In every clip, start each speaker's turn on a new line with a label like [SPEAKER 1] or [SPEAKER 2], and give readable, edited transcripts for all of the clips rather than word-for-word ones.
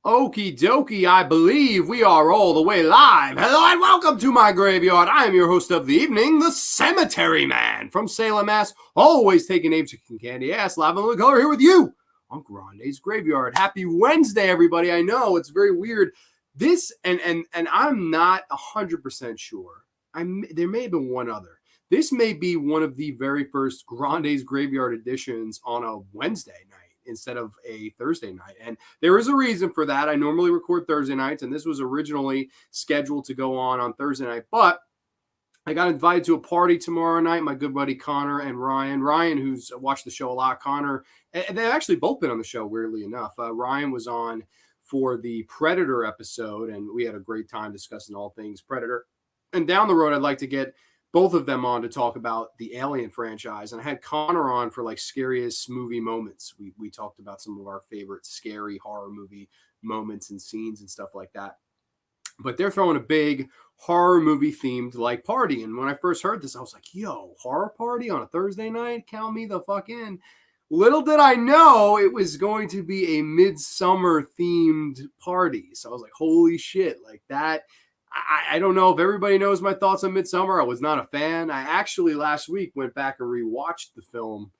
[SPEAKER 1] Okie dokie, I believe we are all the way live. Hello and welcome to my graveyard. I am your host of the evening, the Cemetery Man from Salem, Mass. Always taking names from candy ass, live on the color here with you on Grande's Graveyard. Happy Wednesday, everybody. I know it's very weird. This and I'm not 100% sure. There may have been one other. This may be one of the very first Grande's Graveyard editions on a Wednesday night instead of a Thursday night. And there is a reason for that. I normally record Thursday nights, and this was originally scheduled to go on Thursday night. But I got invited to a party tomorrow night. My good buddy Connor and Ryan, who's watched the show a lot. Connor, and they've actually both been on the show, weirdly enough. Ryan was on for the Predator episode, and we had a great time discussing all things Predator. And down the road, I'd like to get both of them on to talk about the Alien franchise. And I had Connor on for like scariest movie moments. We talked about some of our favorite scary horror movie moments and scenes and stuff like that. But they're throwing a big horror movie themed like party. And when I first heard this, I was like, yo, horror party on a Thursday night? Count me the fuck in. Little did I know it was going to be a midsummer themed party. So I was like, holy shit, like that. I don't know if everybody knows my thoughts on Midsommar. I was not a fan. I actually last week went back and rewatched the film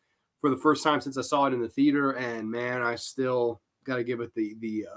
[SPEAKER 1] for the first time since I saw it in the theater, and man, I still got to give it the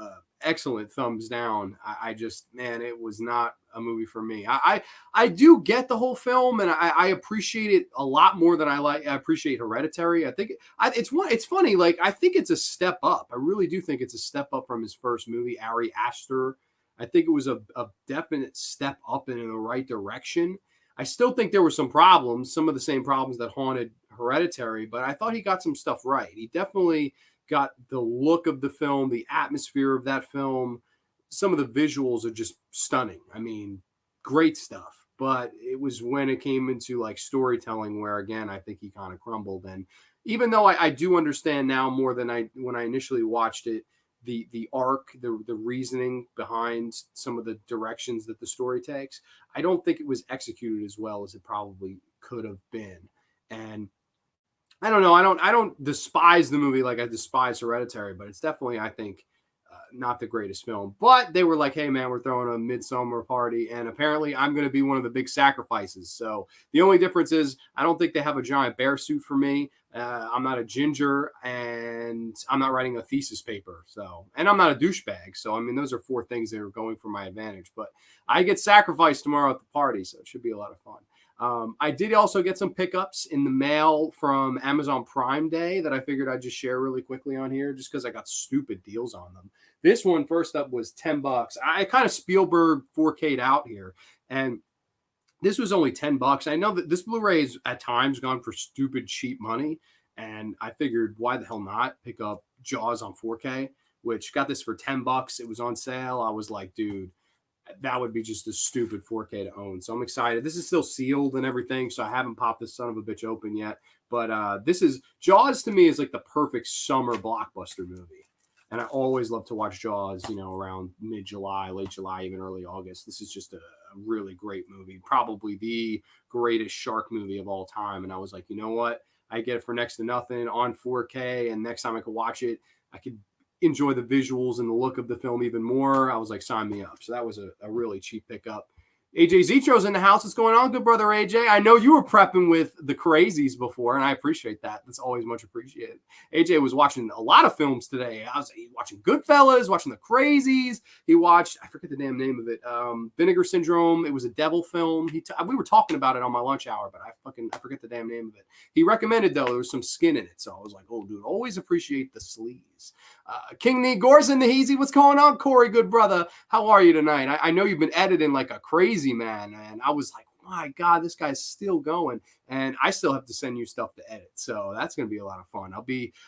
[SPEAKER 1] excellent thumbs down. I just, man, it was not a movie for me. I do get the whole film, and I appreciate it a lot more than I appreciate Hereditary. I think it's funny. Like, I think it's a step up. I really do think it's a step up from his first movie, Ari Aster. I think it was a definite step up in the right direction. I still think there were some problems, some of the same problems that haunted Hereditary, but I thought he got some stuff right. He definitely got the look of the film, the atmosphere of that film. Some of the visuals are just stunning. I mean, great stuff. But it was when it came into like storytelling where, again, I think he kind of crumbled. And even though I do understand now more than when I initially watched it, the arc, the reasoning behind some of the directions that the story takes, I don't think it was executed as well as it probably could have been. And I don't know. I don't despise the movie like I despise Hereditary, but it's definitely, I think, not the greatest film. But they were like, hey, man, we're throwing a midsummer party, and apparently I'm going to be one of the big sacrifices. So the only difference is I don't think they have a giant bear suit for me. I'm not a ginger, and I'm not writing a thesis paper. So, and I'm not a douchebag. So, I mean, those are four things that are going for my advantage. But I get sacrificed tomorrow at the party, so it should be a lot of fun. I did also get some pickups in the mail from Amazon Prime Day that I figured I'd just share really quickly on here just because I got stupid deals on them. This one, first up, was $10. I kind of Spielberg 4K'd out here, and this was only $10. I know that this Blu-ray is at times gone for stupid cheap money, and I figured why the hell not pick up Jaws on 4K, which got this for $10. It was on sale. I was like, dude, that would be just a stupid 4K to own. So I'm excited. This is still sealed and everything, so I haven't popped this son of a bitch open yet. But this is Jaws to me is like the perfect summer blockbuster movie. And I always love to watch Jaws, around mid-July, late July, even early August. This is just a really great movie, probably the greatest shark movie of all time. And I was like, you know what? I get it for next to nothing on 4K, and next time I could watch it, I could enjoy the visuals and the look of the film even more. I was like, sign me up. So that was a really cheap pickup. AJ Zitro's in the house. What's going on, good brother AJ? I know you were prepping with the Crazies before, and I appreciate that. That's always much appreciated. AJ was watching a lot of films today. I was watching Goodfellas, watching the Crazies. He watched, I forget the damn name of it, Vinegar Syndrome. It was a devil film. We were talking about it on my lunch hour, but I forget the damn name of it. He recommended, though, there was some skin in it. So I was like, oh, dude, always appreciate the sleeves. King Nee Gorson, the Heezy. What's going on, Corey, good brother? How are you tonight? I know you've been editing like a crazy man, and I was like, my God, this guy's still going, and I still have to send you stuff to edit. So that's going to be a lot of fun.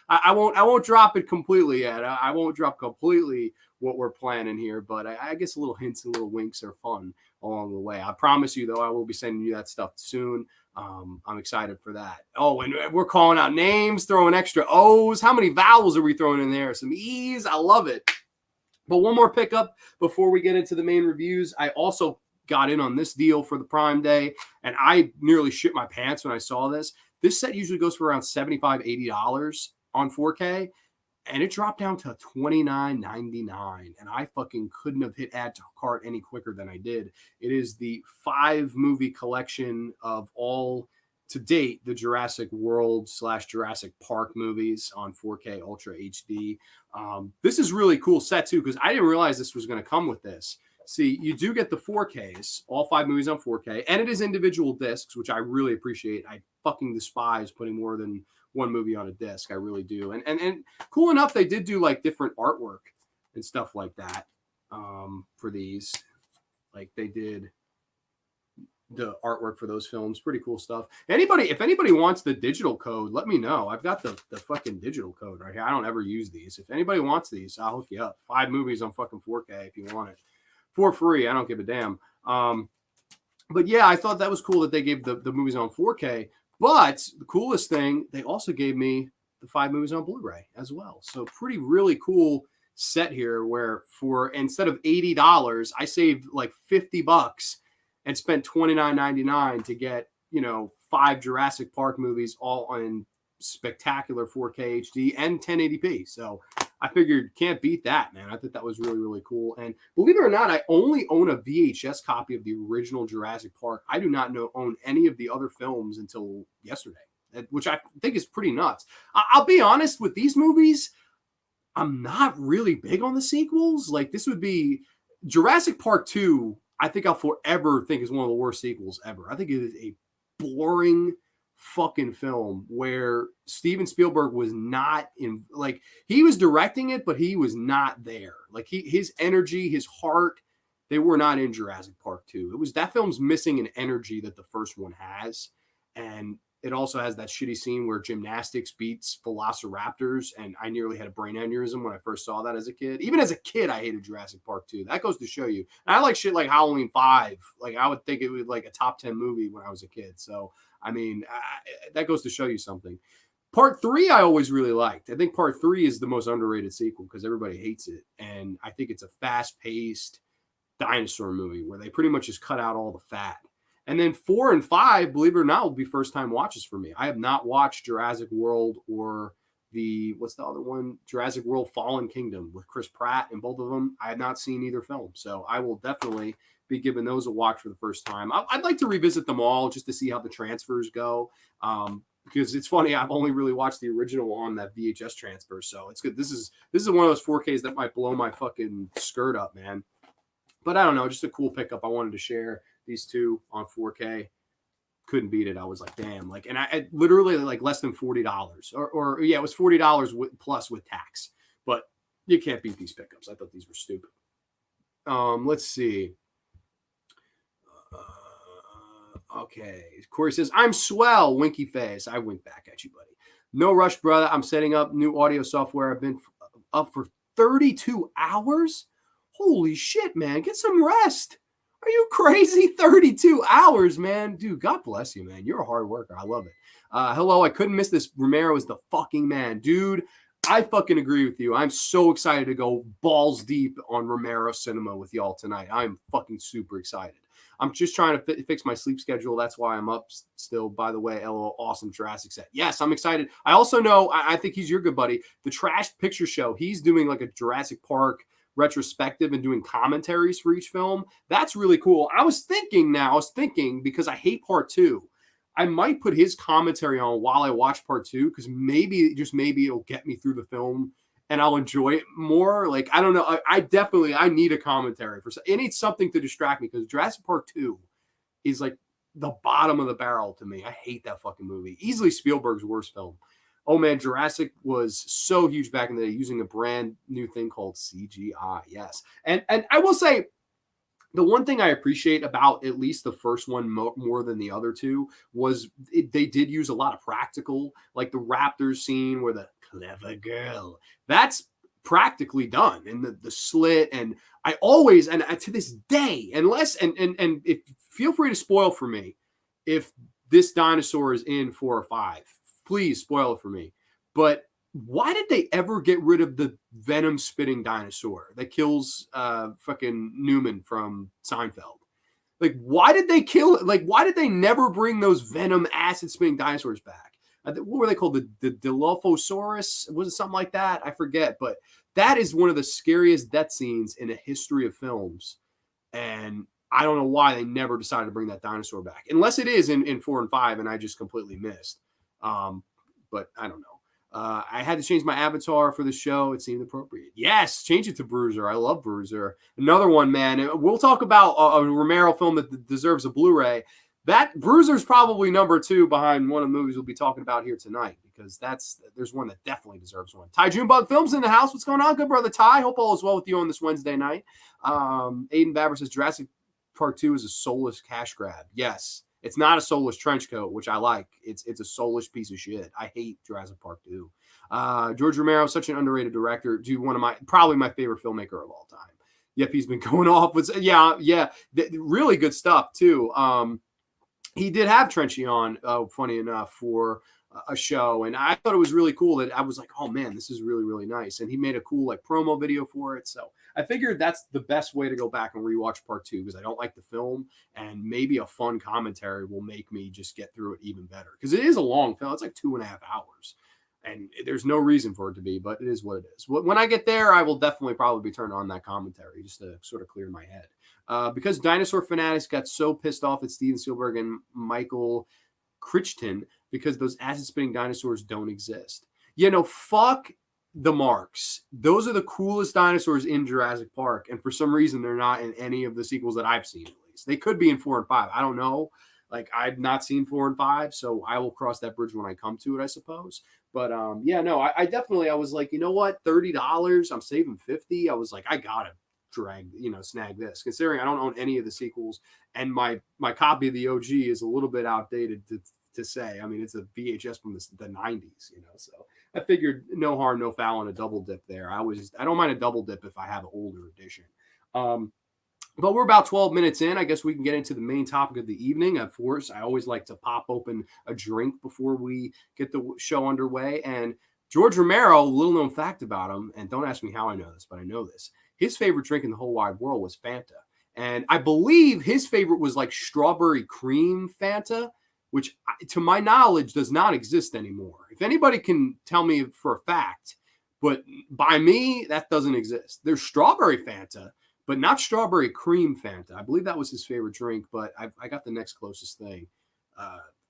[SPEAKER 1] I won't drop it completely yet. I won't drop completely what we're planning here, but I guess little hints and little winks are fun along the way. I promise you, though, I will be sending you that stuff soon. I'm excited for that. Oh, and we're calling out names, throwing extra O's. How many vowels are we throwing in there? Some E's. I love it. But one more pickup before we get into the main reviews. I also got in on this deal for the Prime Day, and I nearly shit my pants when I saw this. This set usually goes for around $75, $80 on 4K. and it dropped down to $29.99, and I fucking couldn't have hit add to cart any quicker than I did. It is the 5-movie collection of all to date the Jurassic World / Jurassic Park movies on 4K Ultra HD. This is really cool set too, because I didn't realize this was going to come with this. See, you do get the 4Ks, all 5 movies on 4K, and it is individual discs, which I really appreciate. I fucking despise putting more than one movie on a disc. I really do. And cool enough, they did do like different artwork and stuff like that for these. Like they did the artwork for those films. Pretty cool stuff. If anybody wants the digital code, let me know. I've got the fucking digital code right here. I don't ever use these. If anybody wants these, I'll hook you up. 5 movies on fucking 4K if you want it. For free. I don't give a damn. But yeah, I thought that was cool that they gave the movies on 4K. But the coolest thing, they also gave me the 5 movies on Blu-ray as well. So really cool set here where for instead of $80, I saved like $50 and spent $29.99 to get, 5 Jurassic Park movies all on spectacular 4K HD and 1080p. So I figured can't beat that, man. I thought that was really cool. And believe it or not, I only own a VHS copy of the original Jurassic Park. I do not own any of the other films until yesterday, which I think is pretty nuts. I'll be honest with these movies. I'm not really big on the sequels. Like this would be Jurassic Park 2. I think I'll forever think is one of the worst sequels ever. I think it is a boring fucking film where Steven Spielberg was not in, like he was directing it, but he was not there. Like his energy, his heart, they were not in Jurassic Park 2. It was that film's missing an energy that the first one has. And it also has that shitty scene where gymnastics beats velociraptors. And I nearly had a brain aneurysm when I first saw that as a kid. Even as a kid, I hated Jurassic Park 2. That goes to show you. And I like shit like Halloween 5. Like I would think it was like a top 10 movie when I was a kid. So, I mean, that goes to show you something. Part 3, I always really liked. I think Part 3 is the most underrated sequel because everybody hates it. And I think it's a fast-paced dinosaur movie where they pretty much just cut out all the fat. And then 4 and 5, believe it or not, will be first-time watches for me. I have not watched Jurassic World or what's the other one? Jurassic World Fallen Kingdom with Chris Pratt in both of them. I have not seen either film. So I will definitely be giving those a watch for the first time. I'd like to revisit them all just to see how the transfers go. Because it's funny, I've only really watched the original on that VHS transfer. So it's good. This is one of those 4Ks that might blow my fucking skirt up, man. But I don't know, just a cool pickup. I wanted to share these 2 on 4K. Couldn't beat it. I was like, damn. Like, and I literally like less than $40 or yeah, it was $40 plus with tax, but you can't beat these pickups. I thought these were stupid. Let's see. Okay. Corey says, I'm swell, winky face. I wink back at you, buddy. No rush, brother. I'm setting up new audio software. I've been up for 32 hours. Holy shit, man. Get some rest. Are you crazy? 32 hours, man. Dude, God bless you, man. You're a hard worker. I love it. Hello, I couldn't miss this. Romero is the fucking man. Dude, I fucking agree with you. I'm so excited to go balls deep on Romero cinema with y'all tonight. I'm fucking super excited. I'm just trying to fix my sleep schedule. That's why I'm up still. By the way, LOL, awesome Jurassic set. Yes, I'm excited. I also know, I think he's your good buddy, the Trash Picture Show. He's doing like a Jurassic Park retrospective and doing commentaries for each film. That's really cool. I was thinking because I hate Part 2, I might put his commentary on while I watch Part 2 because maybe it'll get me through the film and I'll enjoy it more. Like, I don't know. I need a commentary for it needs something to distract me because Jurassic Park 2 is like the bottom of the barrel to me. I hate that fucking movie. Easily Spielberg's worst film. Oh man, Jurassic was so huge back in the day using a brand new thing called CGI. Yes. And I will say the one thing I appreciate about at least the first one more than the other 2 was they did use a lot of practical, like the Raptors scene where the clever girl, that's practically done. And the slit. And I always, and to this day, unless, and if feel free to spoil for me, if this dinosaur is in 4 or 5, please spoil it for me. But why did they ever get rid of the venom spitting dinosaur that kills fucking Newman from Seinfeld? Like, why did they kill it? Like, why did they never bring those venom acid spitting dinosaurs back? What were they called? The Dilophosaurus? Was it something like that? I forget. But that is one of the scariest death scenes in the history of films. And I don't know why they never decided to bring that dinosaur back. Unless it is in 4 and 5 and I just completely missed. But I don't know. I had to change my avatar for the show. It seemed appropriate. Yes, change it to Bruiser. I love Bruiser. Another one, man. We'll talk about a Romero film that deserves a Blu-ray. That Bruiser's probably number 2 behind one of the movies we'll be talking about here tonight, because there's one that definitely deserves one. Ty Junebug Films in the house. What's going on, good brother Ty? Hope all is well with you on this Wednesday night. Aiden Babber says Jurassic Park 2 is a soulless cash grab. Yes. It's not a soulless trench coat, which I like. It's a soulless piece of shit. I hate Jurassic Park 2. George Romero, such an underrated director. Dude, probably my favorite filmmaker of all time. Yep, he's been going off with really good stuff too. He did have Trenchy on, funny enough, for a show, and I thought it was really cool that I was like, oh man, this is really, really nice. And he made a cool promo video for it. So I figured that's the best way to go back and rewatch part 2, because I don't like the film, and maybe a fun commentary will make me just get through it even better, because it is a long film. It's like 2.5 hours, and there's no reason for it to be, but it is what it is. When I get there, I will definitely probably be turning on that commentary just to sort of clear my head. Because dinosaur fanatics got so pissed off at Steven Spielberg and Michael Crichton because those acid-spitting dinosaurs don't exist. Fuck the marks. Those are the coolest dinosaurs in Jurassic Park, and for some reason they're not in any of the sequels that I've seen. At least they could be in 4 and 5. I don't know. I've not seen 4 and 5, so I will cross that bridge when I come to it, I suppose. But I definitely, I was like, you know what, $30, I'm saving 50. I was like, I gotta snag this, considering I don't own any of the sequels, and my copy of the OG is a little bit outdated to say. I mean, it's a VHS from the 90s, so I figured no harm, no foul in a double dip there. I don't mind a double dip if I have an older edition. But we're about 12 minutes in. I guess we can get into the main topic of the evening. Of course, I always like to pop open a drink before we get the show underway. And George Romero, little known fact about him, and don't ask me how I know this, but I know this. His favorite drink in the whole wide world was Fanta. And I believe his favorite was strawberry cream Fanta, which to my knowledge does not exist anymore. If anybody can tell me for a fact, but by me, that doesn't exist. There's strawberry Fanta, but not strawberry cream Fanta. I believe that was his favorite drink, but I got the next closest thing.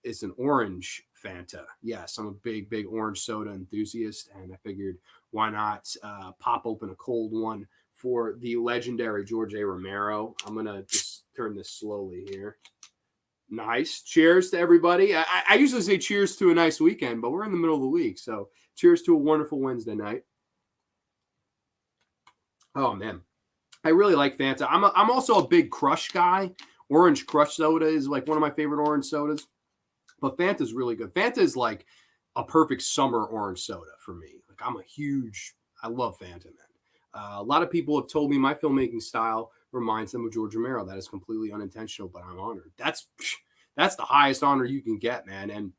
[SPEAKER 1] It's an orange Fanta. Yes, I'm a big, big orange soda enthusiast, and I figured why not pop open a cold one for the legendary George A. Romero. I'm going to just turn this slowly here. Nice. Cheers to everybody. I usually say cheers to a nice weekend, but we're in the middle of the week, so cheers to a wonderful Wednesday night. Oh, man. I really like Fanta. I'm also a big Crush guy. Orange Crush soda is one of my favorite orange sodas. But Fanta is really good. Fanta is like a perfect summer orange soda for me. I love Fanta, man. A lot of people have told me my filmmaking style reminds them of George Romero. That is completely unintentional, but I'm honored. That's the highest honor you can get, man. And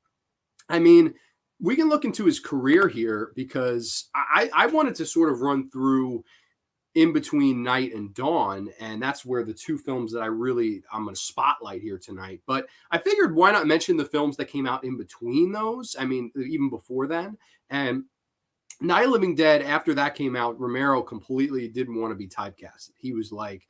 [SPEAKER 1] I mean, we can look into his career here, because I wanted to sort of run through In Between Night and Dawn, and that's where the 2 films that I'm going to spotlight here tonight. But I figured why not mention the films that came out in between those? I mean, even before then. And Night of the Living Dead, after that came out, Romero completely didn't want to be typecasted. He was like,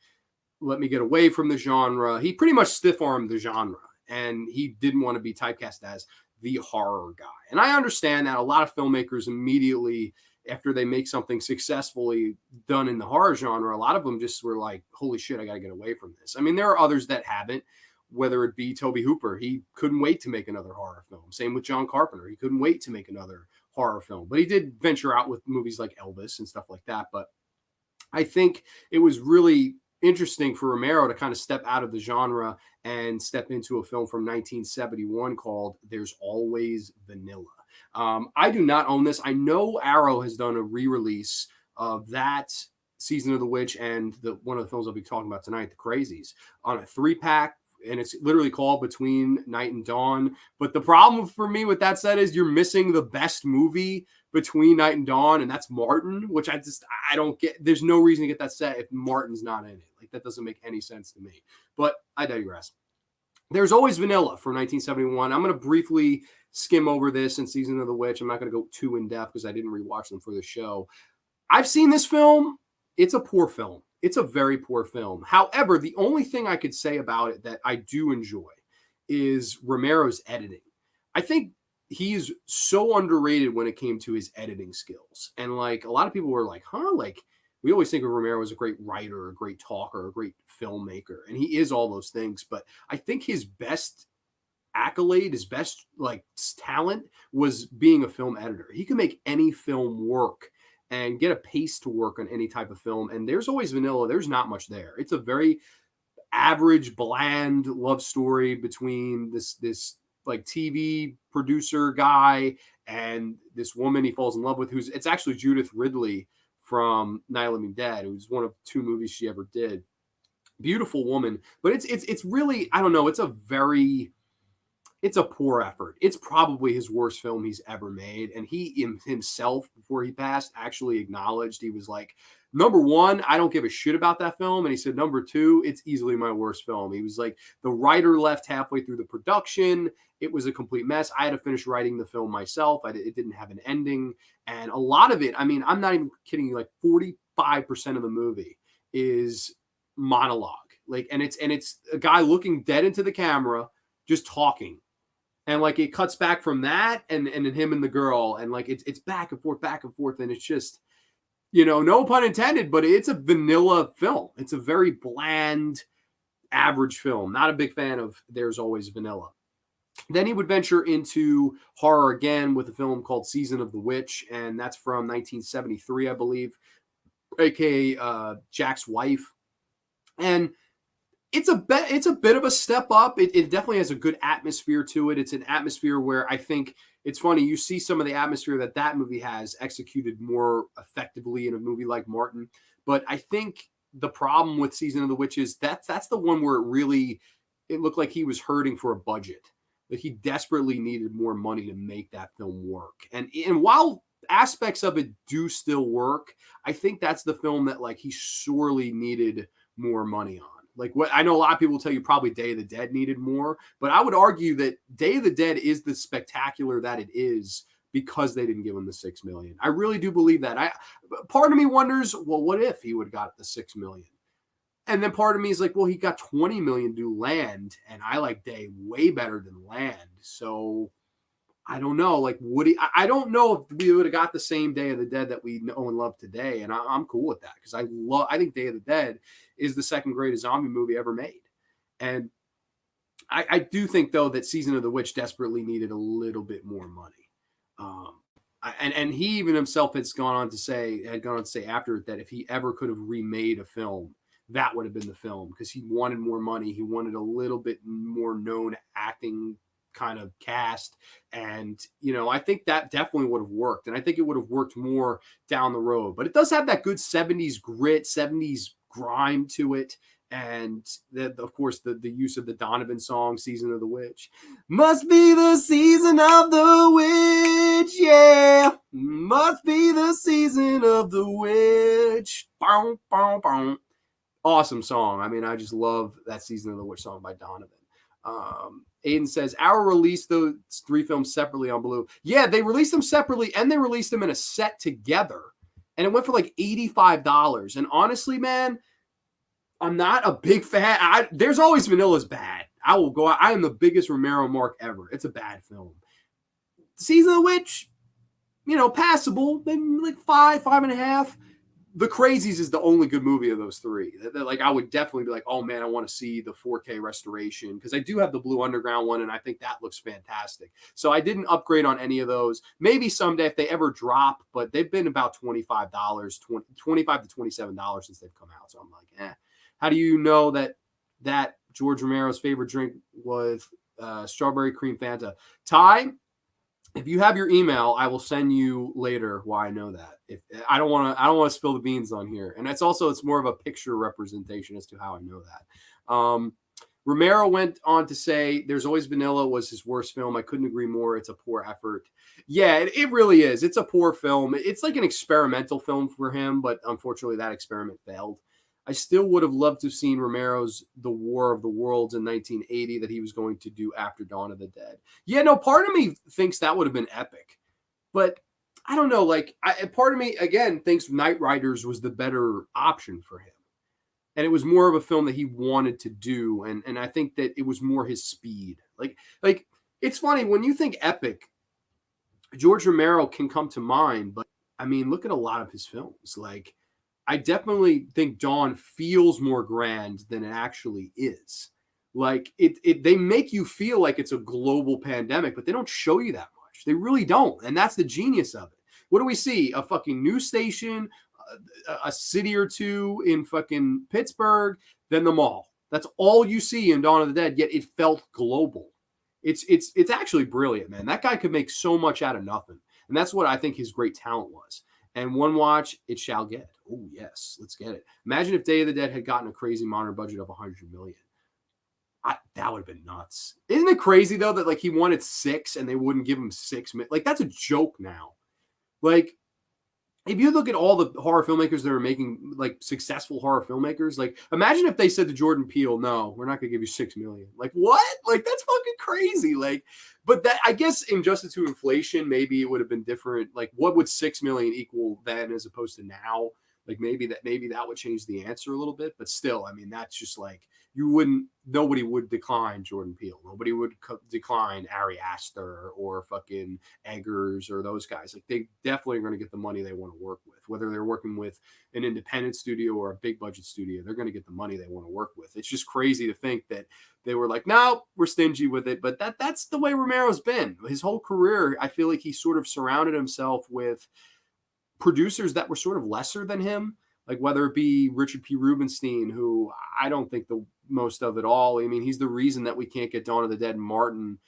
[SPEAKER 1] let me get away from the genre. He pretty much stiff-armed the genre, and he didn't want to be typecast as the horror guy. And I understand that a lot of filmmakers immediately, after they make something successfully done in the horror genre, a lot of them just were like, holy shit, I got to get away from this. I mean, there are others that haven't, whether it be Tobe Hooper. He couldn't wait to make another horror film. Same with John Carpenter. He couldn't wait to make another horror film. But he did venture out with movies like Elvis and stuff like that. But I think it was really interesting for Romero to kind of step out of the genre and step into a film from 1971 called There's Always Vanilla. I do not own this. I know Arrow has done a re-release of that Season of the Witch and one of the films I'll be talking about tonight, The Crazies, on a 3-pack, and it's literally called Between Night and Dawn. But the problem for me with that set is you're missing the best movie between Night and Dawn, and that's Martin, which I don't get. There's no reason to get that set if Martin's not in it. That doesn't make any sense to me. But I digress. There's Always Vanilla from 1971. I'm going to briefly skim over this and Season of the Witch. I'm not going to go too in depth because I didn't rewatch them for the show. I've seen this film. It's a poor film. It's a very poor film. However, the only thing I could say about it that I do enjoy is Romero's editing. I think he's so underrated when it came to his editing skills. And like a lot of people were like, huh? Like we always think of Romero as a great writer, a great talker, a great filmmaker. And he is all those things. But I think his best accolade, his best like talent was being a film editor. He can make any film work and get a pace to work on any type of film. And there's always vanilla. There's not much there. It's a very average, bland love story between this like TV producer guy and this woman he falls in love with, it's actually Judith Ridley from Night of the Living Dead, who's one of 2 movies she ever did. Beautiful woman, but it's really, I don't know, it's a poor effort. It's probably his worst film he's ever made. And he himself, before he passed, actually acknowledged, he was like, number 1, I don't give a shit about that film. And he said, number 2, it's easily my worst film. He was like, the writer left halfway through the production. It was a complete mess. I had to finish writing the film myself. It didn't have an ending. And a lot of it, I mean, I'm not even kidding you, like 45% of the movie is monologue. Like, and it's a guy looking dead into the camera, just talking. And like it cuts back from that and him and the girl. And like it's back and forth. And it's just, no pun intended, but it's a vanilla film. It's a very bland, average film. Not a big fan of There's Always Vanilla. Then he would venture into horror again with a film called Season of the Witch. And that's from 1973, I believe, aka Jack's Wife. And it's a bit of a step up. It definitely has a good atmosphere to it. It's an atmosphere where I think it's funny. You see some of the atmosphere that movie has executed more effectively in a movie like Martin. But I think the problem with Season of the Witch is that's the one where it looked like he was hurting for a budget. That he desperately needed more money to make that film work. And while aspects of it do still work, I think that's the film that like he sorely needed more money on. Like what I know a lot of people tell you probably Day of the Dead needed more, but I would argue that Day of the Dead is the spectacular that it is because they didn't give him the $6 million. I really do believe that. Part of me wonders, well, what if he would have got the $6 million? And then part of me is like, well, he got $20 million to Land, and I like Day way better than Land. So I don't know. Like, would he? I don't know if we would have got the same Day of the Dead that we know and love today. And I'm cool with that because I think Day of the Dead is the second greatest zombie movie ever made. And I do think though that Season of the Witch desperately needed a little bit more money. And he even himself had gone on to say after it that if he ever could have remade a film, that would have been the film because he wanted more money. He wanted a little bit more known acting kind of cast. And, I think that definitely would have worked. And I think it would have worked more down the road. But it does have that good 70s grit, 70s grime to it. And, of course, the use of the Donovan song, Season of the Witch. Must be the season of the witch, yeah. Must be the season of the witch. Bow, bow, bow. Awesome song. I mean, I just love that Season of the Witch song by Donovan. Aiden says, Our released those 3 films separately on Blue. Yeah, they released them separately and they released them in a set together. And it went for like $85. And honestly, man, I'm not a big fan. There's Always Vanilla's bad. I will go out. I am the biggest Romero mark ever. It's a bad film. Season of the Witch, passable. Maybe like 5.5. The Crazies is the only good movie of those 3. Like I would definitely be like, oh man, I want to see the 4K restoration because I do have the Blue Underground one and I think that looks fantastic. So I didn't upgrade on any of those. Maybe someday if they ever drop, but they've been about $25, $25 to $27 since they've come out. So I'm like, How do you know that George Romero's favorite drink was strawberry cream Fanta? Ty, if you have your email, I will send you later why I know that. If I don't want to spill the beans on here. And it's more of a picture representation as to how I know that. Romero went on to say There's Always Vanilla was his worst film. I couldn't agree more. It's a poor effort. Yeah, it really is. It's a poor film. It's like an experimental film for him, but unfortunately that experiment failed. I still would have loved to have seen Romero's The War of the Worlds in 1980 that he was going to do after Dawn of the Dead. Yeah, no, part of me thinks that would have been epic. But I don't know, like, part of me, again, thinks Night Riders was the better option for him. And it was more of a film that he wanted to do. And I think that it was more his speed. Like it's funny, when you think epic, George Romero can come to mind. But, I mean, look at a lot of his films. Like, I definitely think Dawn feels more grand than it actually is. Like they make you feel like it's a global pandemic, but they don't show you that much. They really don't. And that's the genius of it. What do we see? A fucking news station, a city or two in fucking Pittsburgh, then the mall. That's all you see in Dawn of the Dead, yet it felt global. It's actually brilliant, man. That guy could make so much out of nothing. And that's what I think his great talent was. And one watch, it shall get. Oh, yes, let's get it. Imagine if Day of the Dead had gotten a crazy modern budget of $100 million. That would have been nuts. Isn't it crazy, though, that, like, he wanted 6 and they wouldn't give him 6 million? Like, that's a joke now. Like, if you look at all the horror filmmakers that are making, like, successful horror filmmakers, like, imagine if they said to Jordan Peele, no, we're not going to give you 6 million. Like, what? Like, that's fucking crazy. Like, but that, I guess, in Justice to Inflation, maybe it would have been different. Like, what would 6 million equal then as opposed to now? Like, maybe that would change the answer a little bit. But still, I mean, that's just like, nobody would decline Jordan Peele. Nobody would decline Ari Aster or fucking Eggers or those guys. Like, they definitely are going to get the money they want to work with. Whether they're working with an independent studio or a big budget studio, they're going to get the money they want to work with. It's just crazy to think that they were like, no, we're stingy with it. But that's the way Romero's been. His whole career, I feel like he sort of surrounded himself with producers that were sort of lesser than him, like whether it be Richard P. Rubenstein, who I don't think the most of it all. I mean, he's the reason that we can't get Dawn of the Dead and Martin,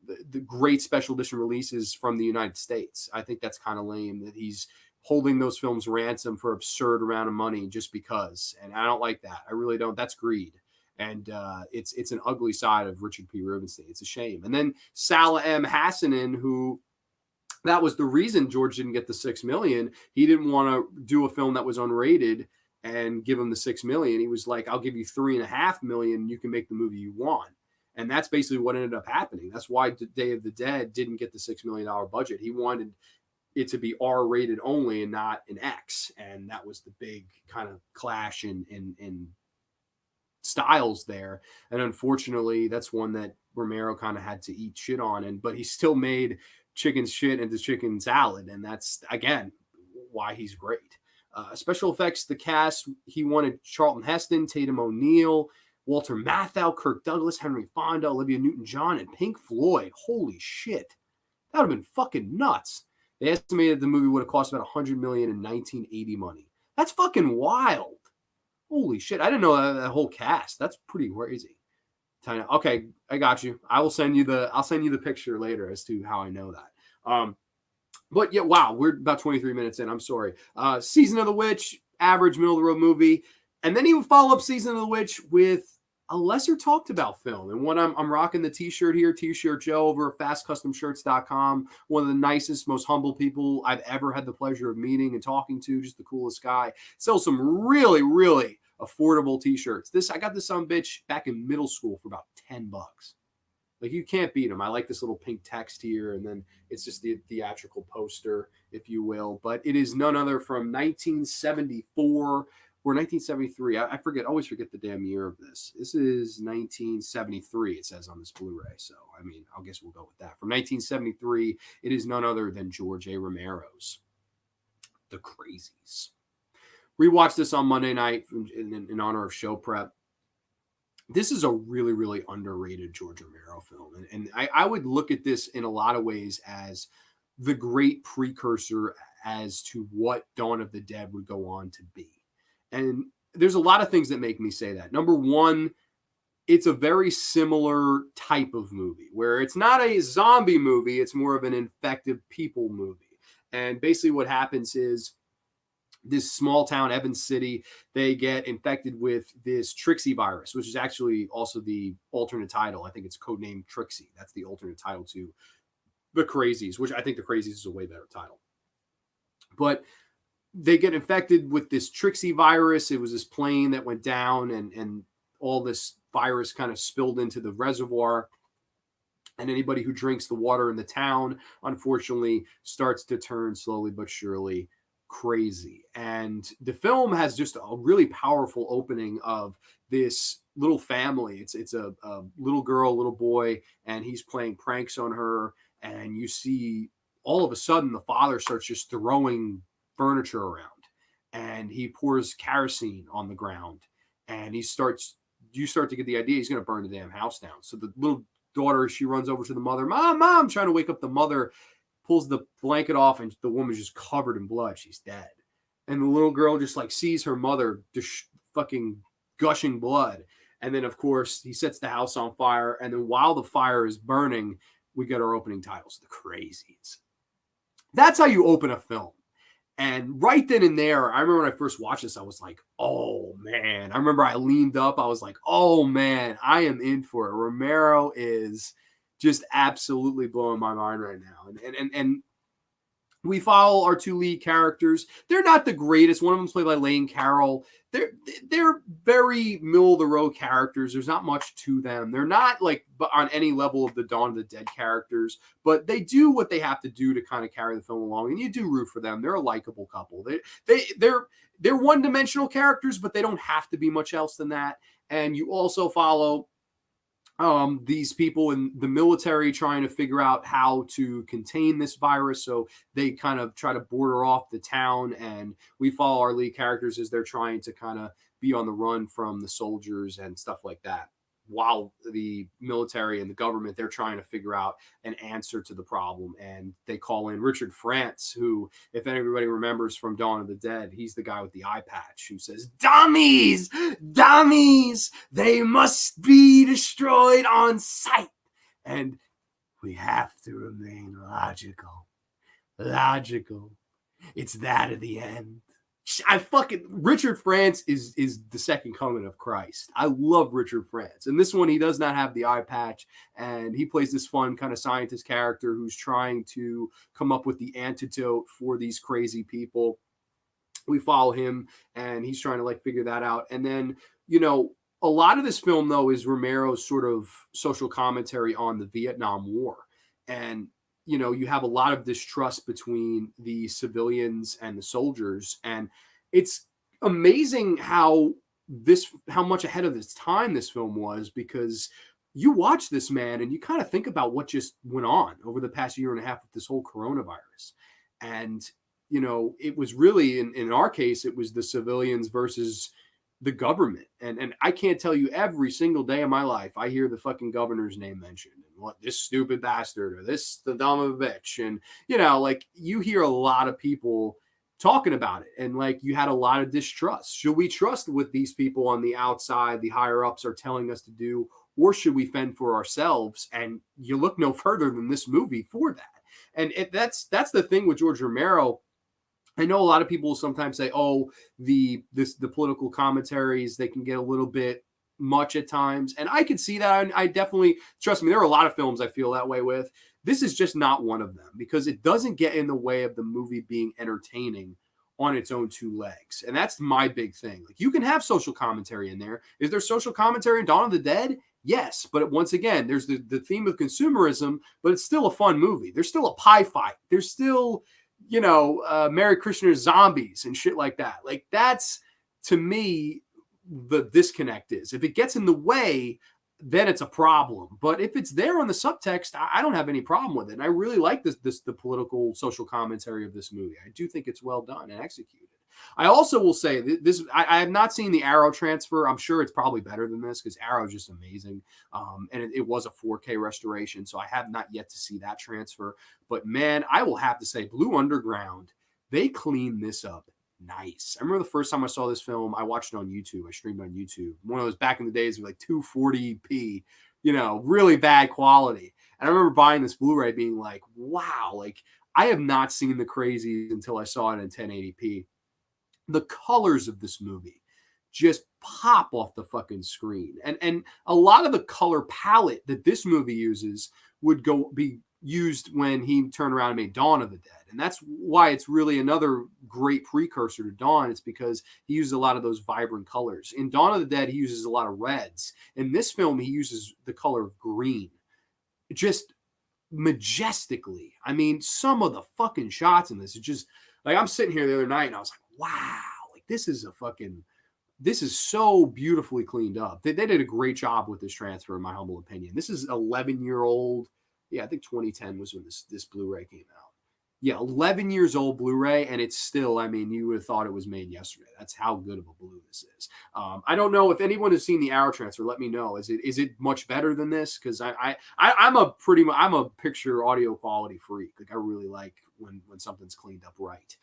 [SPEAKER 1] the great special edition releases from the United States. I think that's kind of lame that he's holding those films ransom for absurd amount of money just because. And I don't like that. I really don't. That's greed. And it's an ugly side of Richard P. Rubenstein. It's a shame. And then Salah M. Hassanin, who that was the reason George didn't get the 6 million. He didn't want to do a film that was unrated and give him the 6 million. He was like, I'll give you 3.5 million. You can make the movie you want. And that's basically what ended up happening. That's why Day of the Dead didn't get the $6 million budget. He wanted it to be R-rated only and not an X. And that was the big kind of clash in styles there. And unfortunately, that's one that Romero kind of had to eat shit on. But he still made chicken shit into chicken salad. And that's, again, why he's great. Special effects, the cast, he wanted Charlton Heston, Tatum O'Neal, Walter Matthau, Kirk Douglas, Henry Fonda, Olivia Newton-John, and Pink Floyd. Holy shit. That would have been fucking nuts. They estimated the movie would have cost about $100 million in 1980 money. That's fucking wild. Holy shit. I didn't know that whole cast. That's pretty crazy. Okay, I got you. I'll send you the picture later as to how I know that. But yeah, wow, we're about 23 minutes in. I'm sorry. Season of the Witch, average middle of the road movie. And then he would follow up Season of the Witch with a lesser talked about film. And what I'm rocking the t-shirt here, T-Shirt Joe over at fastcustomshirts.com. One of the nicest, most humble people I've ever had the pleasure of meeting and talking to. Just the coolest guy. Sells some really, really affordable t-shirts. I got this son bitch back in middle school for about $10. Like, you can't beat them. I like this little pink text here, and then it's just the theatrical poster, if you will. But it is none other from 1974 or 1973. I forget, always forget the damn year of this. This is 1973, it says on this Blu-ray. So, I mean, I guess we'll go with that. From 1973, it is none other than George A. Romero's The Crazies. Rewatched this on Monday night in honor of show prep. This is a really, really underrated George Romero film. And I would look at this in a lot of ways as the great precursor as to what Dawn of the Dead would go on to be. And there's a lot of things that make me say that. Number one, it's a very similar type of movie where it's not a zombie movie. It's more of an infected people movie. And basically what happens is, this small town, Evans City, they get infected with this Trixie Virus, which is actually also the alternate title. I think it's codenamed Trixie. That's the alternate title to The Crazies, which I think The Crazies is a way better title. But they get infected with this Trixie virus. It was this plane that went down, and all this virus kind of spilled into the reservoir. And anybody who drinks the water in the town, unfortunately, starts to turn slowly but surely crazy. And the film has just a really powerful opening of this little family. It's a little girl, little boy, and he's playing pranks on her. And you see all of a sudden the father starts just throwing furniture around, and he pours kerosene on the ground, and you start to get the idea he's going to burn the damn house down. So the little daughter, she runs over to the mother, mom, trying to wake up the mother, pulls the blanket off, and the woman's just covered in blood. She's dead. And the little girl just like sees her mother just fucking gushing blood. And then, of course, he sets the house on fire. And then while the fire is burning, we get our opening titles, The Crazies. That's how you open a film. And right then and there, I remember when I first watched this, I was like, oh, man. I remember I leaned up. I was like, oh, man, I am in for it. Romero is just absolutely blowing my mind right now. And we follow our two lead characters. They're not the greatest. One of them's played by Lane Carroll. They're very middle-of-the-road characters. There's not much to them. They're not like on any level of the Dawn of the Dead characters, but they do what they have to do to kind of carry the film along, and you do root for them. They're a likable couple. They're one-dimensional characters, but they don't have to be much else than that. And you also follow these people in the military trying to figure out how to contain this virus. So they kind of try to border off the town, and we follow our lead characters as they're trying to kind of be on the run from the soldiers and stuff like that. While the military and the government, they're trying to figure out an answer to the problem. And they call in Richard France, who, if anybody remembers from Dawn of the Dead, he's the guy with the eye patch who says, dummies, they must be destroyed on sight. And we have to remain logical. It's that at the end. Richard France is the second coming of Christ. I love Richard France. And this one, he does not have the eye patch, and he plays this fun kind of scientist character who's trying to come up with the antidote for these crazy people. We follow him, and he's trying to like figure that out. And then, a lot of this film though is Romero's sort of social commentary on the Vietnam War. And you have a lot of distrust between the civilians and the soldiers. And it's amazing how much ahead of its time this film was, because you watch this, man, and you kind of think about what just went on over the past year and a half with this whole coronavirus. And, it was really, in our case, it was the civilians versus the government. And I can't tell you, every single day of my life, I hear the fucking governor's name mentioned, and what, this stupid bastard, or this the dumb of a bitch. And, you hear a lot of people talking about it, and like you had a lot of distrust. Should we trust what these people on the outside, the higher ups, are telling us to do, or should we fend for ourselves? And you look no further than this movie for that. And that's the thing with George Romero. I know a lot of people sometimes say, oh, the political commentaries, they can get a little bit much at times. And I can see that. I definitely, trust me, there are a lot of films I feel that way with. This is just not one of them, because it doesn't get in the way of the movie being entertaining on its own two legs. And that's my big thing. Like, you can have social commentary in there. Is there social commentary in Dawn of the Dead? Yes. But once again, there's the theme of consumerism, but it's still a fun movie. There's still a pie fight. There's still, Merry Christmas zombies and shit like that. Like, that's, to me, the disconnect is. If it gets in the way, then it's a problem. But if it's there on the subtext, I don't have any problem with it. And I really like the political social commentary of this movie. I do think it's well done and executed. I also will say this: I have not seen the Arrow transfer. I'm sure it's probably better than this, because Arrow is just amazing. And it was a 4K restoration, so I have not yet to see that transfer. But man, I will have to say, Blue Underground, they cleaned this up nice. I remember the first time I saw this film, I watched it on YouTube. I streamed on YouTube. One of those back in the days with like 240p, really bad quality. And I remember buying this Blu-ray being like, wow, like I have not seen the Crazies until I saw it in 1080p. The colors of this movie just pop off the fucking screen. And a lot of the color palette that this movie uses would be used when he turned around and made Dawn of the Dead. And that's why it's really another great precursor to Dawn. It's because he uses a lot of those vibrant colors. In Dawn of the Dead, he uses a lot of reds. In this film, he uses the color of green. Just majestically. I mean, some of the fucking shots in this, it's just like, I'm sitting here the other night and I was like, wow, like this is so beautifully cleaned up. They did a great job with this transfer, in my humble opinion. This is 11-year-old. Yeah, I think 2010 was when this Blu-ray came out. Yeah, 11 years old Blu-ray, and it's still, I mean, you would have thought it was made yesterday. That's how good of a Blu this is. I don't know if anyone has seen the Arrow transfer. Let me know. Is it much better than this? Because I'm a picture audio quality freak. Like, I really like when something's cleaned up right.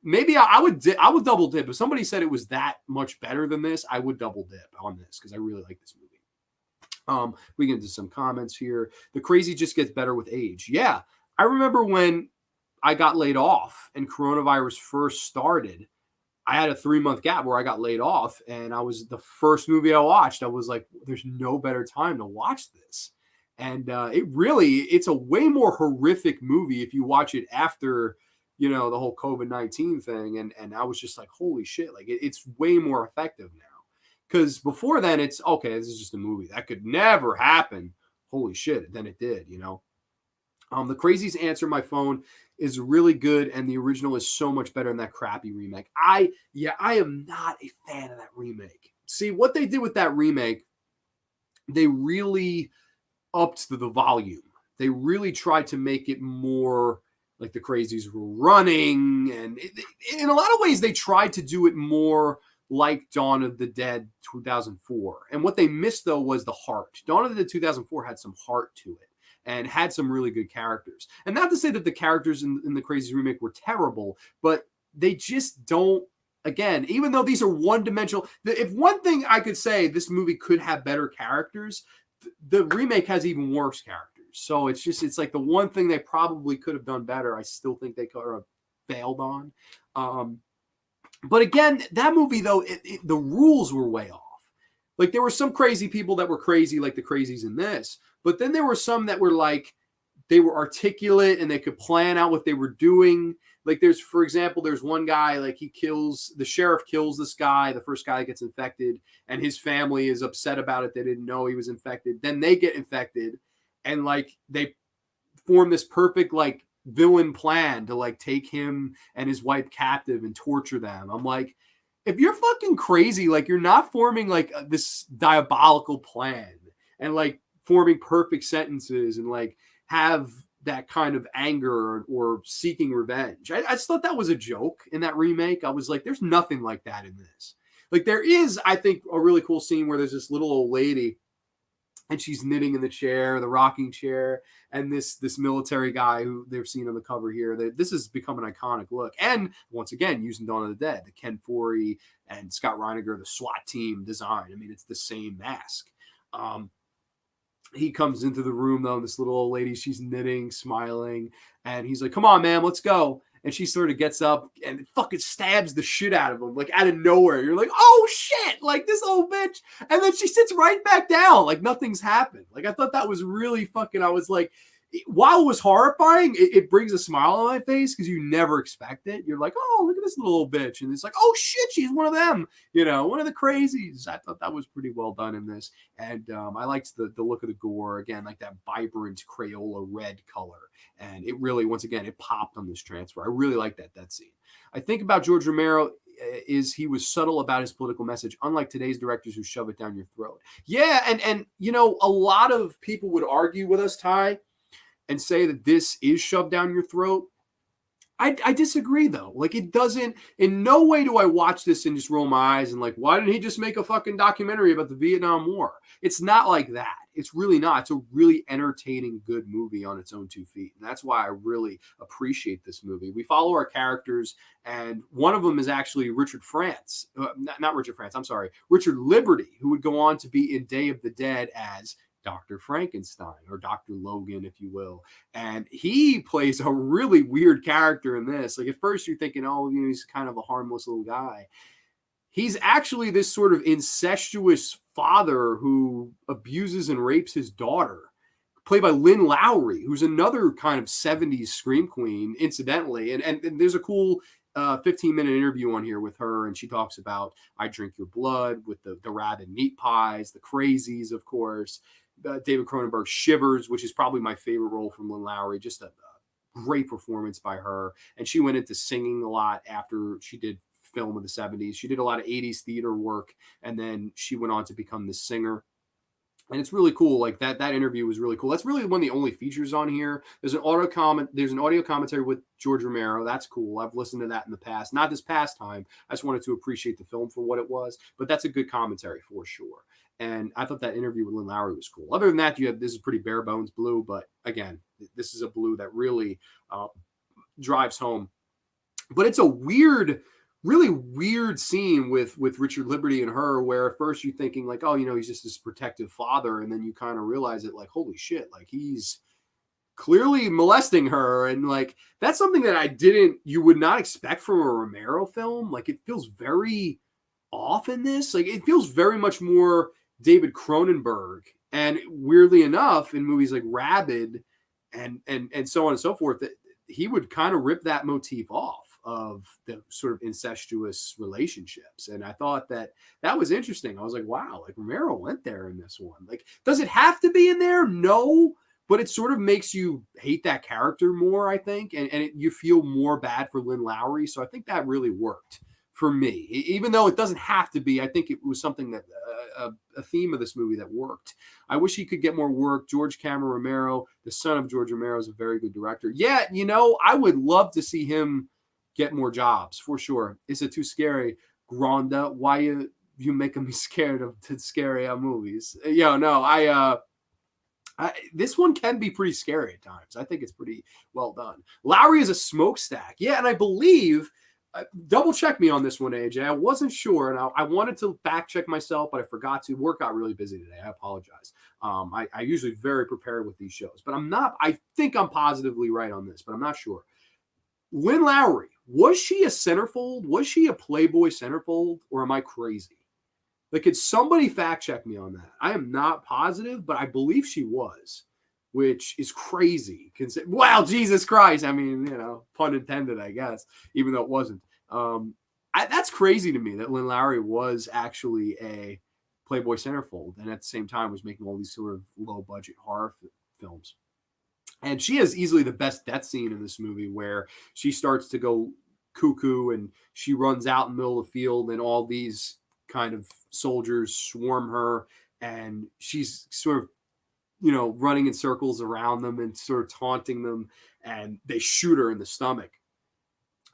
[SPEAKER 1] Maybe I would double dip. If somebody said it was that much better than this, I would double dip on this because I really like this movie. We get into some comments here. The crazy just gets better with age. Yeah, I remember when I got laid off and coronavirus first started. I had a 3-month gap where I got laid off, and the first movie I watched. I was like, there's no better time to watch this. And it's a way more horrific movie if you watch it after, the whole COVID-19 thing. And I was just like, holy shit, like it's way more effective now. Because before then, it's okay, this is just a movie. That could never happen. Holy shit, then it did, The Crazies Answer My Phone is really good, and the original is so much better than that crappy remake. I am not a fan of that remake. See, what they did with that remake, they really upped the volume. They really tried to make it more like the Crazies were running, and in a lot of ways, they tried to do it more like Dawn of the Dead 2004. And what they missed, though, was the heart. Dawn of the Dead 2004 had some heart to it and had some really good characters. And not to say that the characters in the Crazies remake were terrible, but they just don't, again, even though these are one-dimensional, if one thing I could say this movie could have better characters, the remake has even worse characters. So it's like the one thing they probably could have done better, I still think they could have failed on. But again, that movie, though, the rules were way off. Like, there were some crazy people that were crazy, like the Crazies in this. But then there were some that were like, they were articulate and they could plan out what they were doing. Like, for example, there's one guy, like, the sheriff kills this guy, the first guy that gets infected, and his family is upset about it. They didn't know he was infected. Then they get infected, and, like, they form this perfect, like, villain plan to, like, take him and his wife captive and torture them. I'm like, if you're fucking crazy, like, you're not forming, like, this diabolical plan and, like, forming perfect sentences and, like, have that kind of anger or seeking revenge. I just thought that was a joke in that remake. I was like, there's nothing like that in this. Like, there is, I think, a really cool scene where there's this little old lady and she's knitting in the chair, the rocking chair, and this military guy who they've seen on the cover here. This has become an iconic look. And once again, using Dawn of the Dead, the Ken Foree and Scott Reiniger, the SWAT team design. I mean, it's the same mask. He comes into the room, though, and this little old lady, she's knitting, smiling, and he's like, come on, ma'am, let's go. And she sort of gets up and fucking stabs the shit out of him, like, out of nowhere. You're like, oh, shit, like, this old bitch. And then she sits right back down, like nothing's happened. Like, I thought that was really fucking, I was like, while it was horrifying, it brings a smile on my face because you never expect it. You're like, oh, look at this little old bitch. And it's like, oh, shit, she's one of them, one of the Crazies. I thought that was pretty well done in this. And I liked the look of the gore, again, like that vibrant Crayola red color. And it really, once again, it popped on this transfer. I really like that scene. I think about George Romero is he was subtle about his political message, unlike today's directors who shove it down your throat. Yeah, and a lot of people would argue with us, Ty, and say that this is shoved down your throat. I disagree, though. Like, it doesn't, in no way do I watch this and just roll my eyes and like, why didn't he just make a fucking documentary about the Vietnam War? It's not like that. It's really not. It's a really entertaining, good movie on its own 2 feet. And that's why I really appreciate this movie. We follow our characters, and one of them is actually Richard France. Not Richard France, I'm sorry. Richard Liberty, who would go on to be in Day of the Dead as Dr. Frankenstein, or Dr. Logan, if you will. And he plays a really weird character in this. Like, at first you're thinking, oh, he's kind of a harmless little guy. He's actually this sort of incestuous father who abuses and rapes his daughter played by Lynn Lowrey, who's another kind of 70s scream queen, incidentally. And there's a cool 15-minute interview on here with her, and she talks about I Drink Your Blood with the rabbit meat pies, the Crazies, of course, David Cronenberg's Shivers, which is probably my favorite role from Lynn Lowrey, just a great performance by her. And she went into singing a lot after she did film of the 70s. She did a lot of 80s theater work, and then she went on to become this singer. And it's really cool. Like that interview was really cool. That's really one of the only features on here. There's an audio commentary with George Romero. That's cool. I've listened to that in the past. Not this past time. I just wanted to appreciate the film for what it was. But that's a good commentary for sure. And I thought that interview with Lynn Lowrey was cool. Other than that, this is pretty bare bones Blue. But again, this is a Blue that really drives home. But it's a really weird scene with Richard Liberty and her, where at first you're thinking like, oh, he's just this protective father. And then you kind of realize it like, holy shit, like he's clearly molesting her. And like, that's something that you would not expect from a Romero film. Like it feels very off in this. Like it feels very much more David Cronenberg. And weirdly enough, in movies like Rabid and so on and so forth, that he would kind of rip that motif off of the sort of incestuous relationships. And I thought that was interesting. I was like, wow, like Romero went there in this one. Like, does it have to be in there? No, but it sort of makes you hate that character more, I think. And you feel more bad for Lynn Lowrey. So I think that really worked for me, even though it doesn't have to be. I think it was something that a theme of this movie that worked. I wish he could get more work. George Cameron Romero, the son of George Romero, is a very good director. Yeah, I would love to see him get more jobs for sure. Is it too scary? Grande, why you making me scared of scary movies? This one can be pretty scary at times. I think it's pretty well done. Lowrey is a smokestack. Yeah, and I believe, double check me on this one, AJ. I wasn't sure, and I wanted to fact check myself, but I forgot to. Work got really busy today. I apologize. I usually very prepared with these shows, but I'm not. I think I'm positively right on this, but I'm not sure. Lynn Lowrey, was she a centerfold? Was she a Playboy centerfold? Or am I crazy? Like, could somebody fact check me on that? I am not positive, but I believe she was, which is crazy. Wow, Jesus Christ. I mean, pun intended, I guess, even though it wasn't. That's crazy to me that Lynn Lowrey was actually a Playboy centerfold and at the same time was making all these sort of low-budget horror films. And she has easily the best death scene in this movie, where she starts to go cuckoo and she runs out in the middle of the field and all these kind of soldiers swarm her and she's sort of, running in circles around them and sort of taunting them, and they shoot her in the stomach.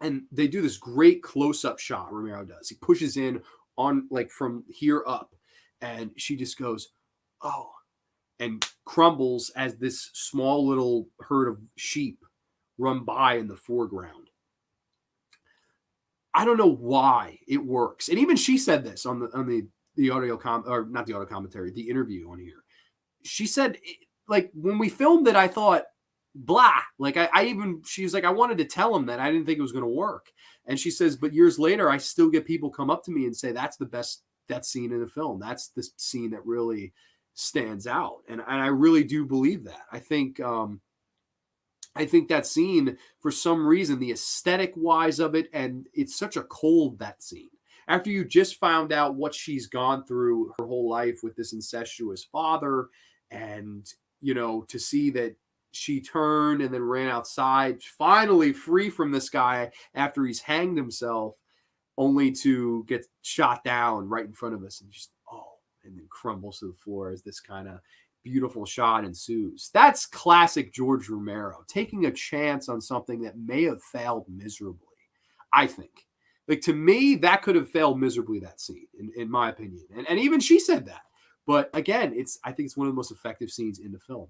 [SPEAKER 1] And they do this great close-up shot, Romero does. He pushes in on like from here up and she just goes, oh, and crumbles as this small little herd of sheep run by in the foreground. I don't know why it works. And even she said this on the audio or not the audio commentary, the interview on here. She said, like, when we filmed it, I thought, blah. Like she was like, I wanted to tell him that I didn't think it was going to work. And she says, but years later, I still get people come up to me and say, that's the best death scene in the film. That's the scene that really stands out. And I really do believe that. I think that scene, for some reason, the aesthetic wise of it, and it's such a cold death scene. After you just found out what she's gone through her whole life with this incestuous father, and, to see that she turned and then ran outside, finally free from this guy after he's hanged himself, only to get shot down right in front of us and just, and then crumbles to the floor as this kind of beautiful shot ensues. That's classic George Romero, taking a chance on something that may have failed miserably, I think. Like, to me, that could have failed miserably, that scene, in my opinion. And even she said that. But again, I think it's one of the most effective scenes in the film.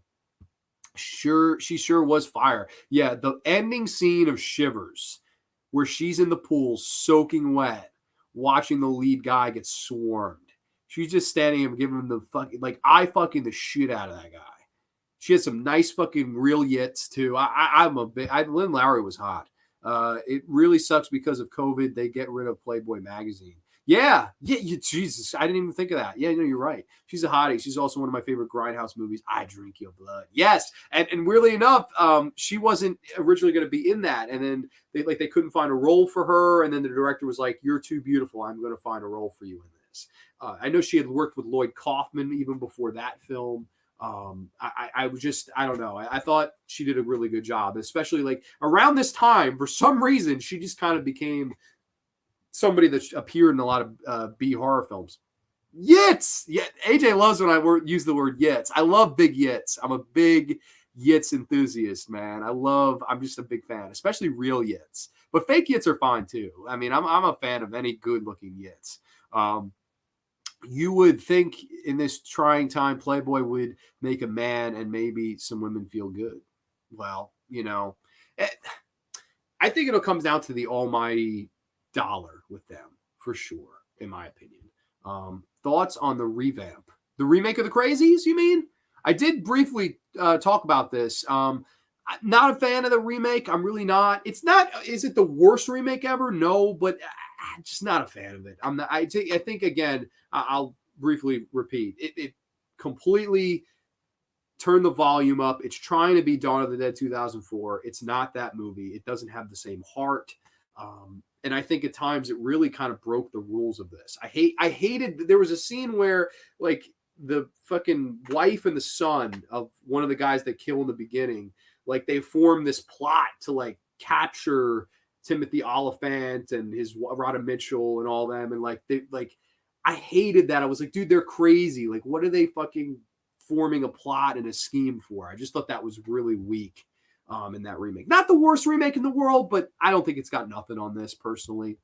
[SPEAKER 1] She sure was fire. Yeah, the ending scene of Shivers, where she's in the pool soaking wet, watching the lead guy get swarmed. She's just standing and giving him the fucking, like, the shit out of that guy. She had some nice fucking real yits too. Lynn Lowrey was hot. It really sucks because of COVID. They get rid of Playboy magazine. Jesus, I didn't even think of that. Yeah, no, you're right. She's a hottie. She's also one of my favorite Grindhouse movies. I Drink Your Blood. Yes, and weirdly enough, she wasn't originally going to be in that, and then they couldn't find a role for her, and then the director was like, "You're too beautiful. I'm going to find a role for you in this." I know she had worked with Lloyd Kaufman even before that film. I was just, I don't know. I thought she did a really good job, especially like around this time. For some reason, she just kind of became somebody that appeared in a lot of B horror films. Yits! Yeah, AJ loves when I use the word yits. I love big yits. I'm a big yits enthusiast, man. I'm just a big fan, especially real yits. But fake yits are fine too. I mean, I'm a fan of any good looking yits. You would think in this trying time, Playboy would make a man and maybe some women feel good. Well, I think it'll come down to the almighty dollar with them for sure, in my opinion. Thoughts on the revamp, the remake of the Crazies? You mean? I did briefly talk about this. I'm not a fan of the remake. I'm really not. It's not. Is it the worst remake ever? No, but I'm just not a fan of it. I'm not. I think again. I'll briefly repeat. It completely turned the volume up. It's trying to be Dawn of the Dead 2004. It's not that movie. It doesn't have the same heart. And I think at times it really kind of broke the rules of this. I hated, there was a scene where like the fucking wife and the son of one of the guys that kill in the beginning, like they formed this plot to like capture Timothy Oliphant and his Rhoda Mitchell and all them. And like, I hated that. I was like, dude, they're crazy. Like, what are they fucking forming a plot and a scheme for? I just thought that was really weak. In that remake. Not the worst remake in the world, but I don't think it's got nothing on this personally.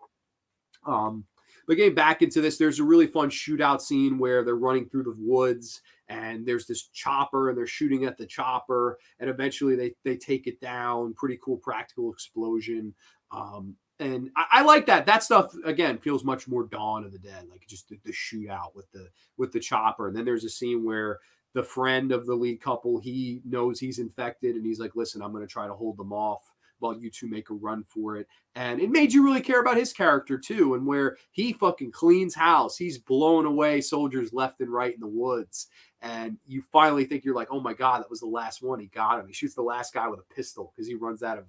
[SPEAKER 1] But getting back into this, there's a really fun shootout scene where they're running through the woods and there's this chopper and they're shooting at the chopper and eventually they take it down. Pretty cool practical explosion. And I like that. That stuff again feels much more Dawn of the Dead, like just the shootout with the chopper. And then there's a scene where the friend of the lead couple, he knows he's infected and he's like, listen, I'm going to try to hold them off while you two make a run for it. And it made you really care about his character too. And where he fucking cleans house, he's blowing away soldiers left and right in the woods. And you finally think, you're like, oh my God, that was the last one. He got him. He shoots the last guy with a pistol because he runs out of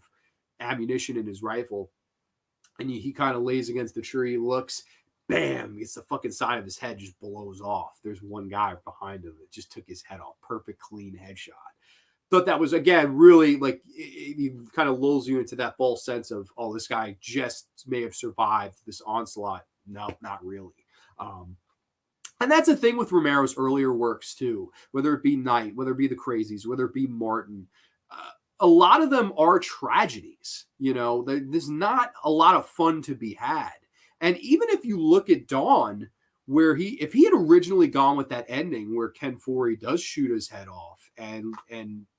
[SPEAKER 1] ammunition in his rifle. And he kind of lays against the tree, looks, bam, it's the fucking side of his head just blows off. There's one guy behind him that just took his head off. Perfect, clean headshot. Thought that was, again, really like, it kind of lulls you into that false sense of, oh, this guy just may have survived this onslaught. No, not really. And that's the thing with Romero's earlier works too, whether it be Night, whether it be the Crazies, whether it be Martin. A lot of them are tragedies. There's not a lot of fun to be had. And even if you look at Dawn, where if he had originally gone with that ending where Ken Foree does shoot his head off and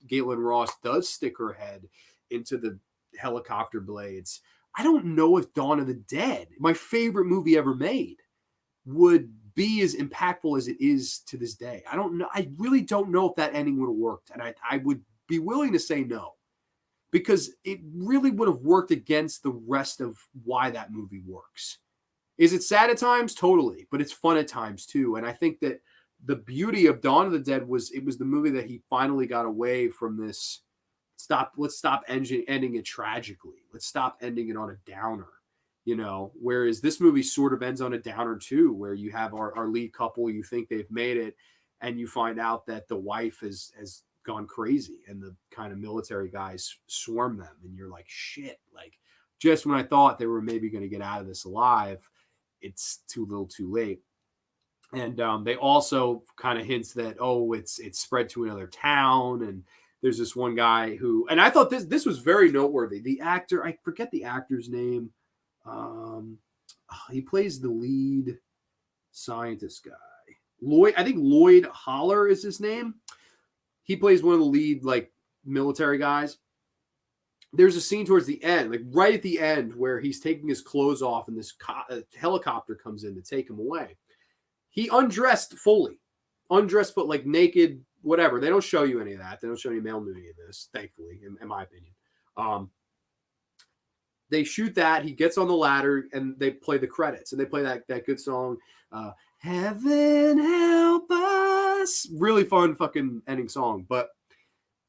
[SPEAKER 1] Galen Ross does stick her head into the helicopter blades, I don't know if Dawn of the Dead, my favorite movie ever made, would be as impactful as it is to this day. I don't know. I really don't know if that ending would have worked. And I would be willing to say no, because it really would have worked against the rest of why that movie works. Is it sad at times? Totally. But it's fun at times too. And I think that the beauty of Dawn of the Dead was the movie that he finally got away from this. Let's stop ending it tragically. Let's stop ending it on a downer. Whereas this movie sort of ends on a downer too, where you have our lead couple, you think they've made it, and you find out that the wife has gone crazy and the kind of military guys swarm them. And you're like, shit, like just when I thought they were maybe going to get out of this alive, it's too little too late. And they also kind of hints that, oh, it's spread to another town. And there's this one guy who, and I thought this was very noteworthy. The actor, I forget the actor's name. He plays the lead scientist guy. Lloyd Holler is his name. He plays one of the lead like military guys. There's a scene towards the end, like right at the end, where he's taking his clothes off and this helicopter comes in to take him away. He undressed fully, but like naked, whatever. They don't show you any of that. They don't show any male nudity in this, thankfully, in my opinion. They shoot that. He gets on the ladder, and they play the credits, and they play that good song, "Heaven Help Us." Really fun fucking ending song. But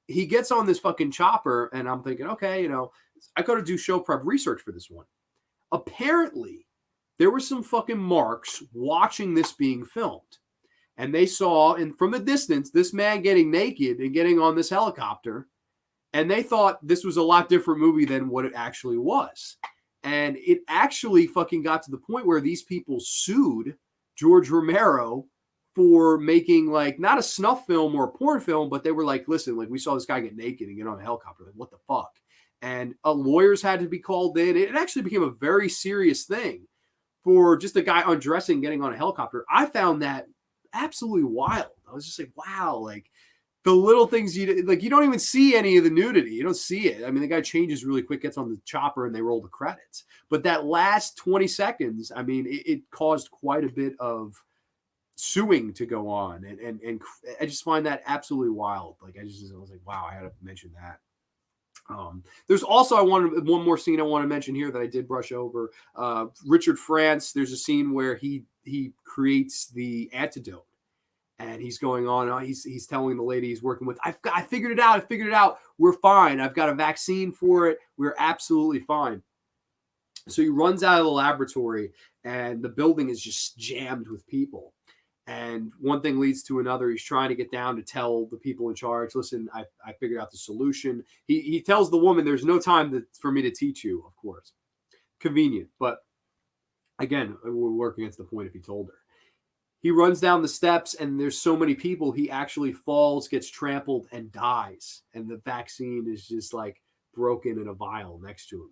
[SPEAKER 1] he gets on this fucking chopper, and I'm thinking, okay, I got to do show prep research for this one. Apparently, there were some fucking marks watching this being filmed. And they saw, from the distance, this man getting naked and getting on this helicopter. And they thought this was a lot different movie than what it actually was. And it actually fucking got to the point where these people sued George Romero for making, like, not a snuff film or a porn film, but they were like, listen, like, we saw this guy get naked and get on a helicopter. Like, what the fuck? And lawyers had to be called in. It actually became a very serious thing for just a guy undressing, getting on a helicopter. I found that absolutely wild. I was just like, wow, like the little things you don't even see any of the nudity. You don't see it. I mean, the guy changes really quick, gets on the chopper, and they roll the credits. But that last 20 seconds, I mean, it caused quite a bit of suing to go on. And I just find that absolutely wild. Like, I was like, wow, I had to mention that. There's also, one more scene I want to mention here that I did brush over. Richard France, there's a scene where he creates the antidote, and he's going on. He's telling the lady he's working with, I figured it out. We're fine. I've got a vaccine for it. We're absolutely fine. So he runs out of the laboratory, and the building is just jammed with people. And one thing leads to another. He's trying to get down to tell the people in charge, listen, I figured out the solution. He tells the woman, there's no time for me to teach you, of course. Convenient. But again, we're working against the point if he told her. He runs down the steps, and there's so many people, he actually falls, gets trampled, and dies. And the vaccine is just like broken in a vial next to him.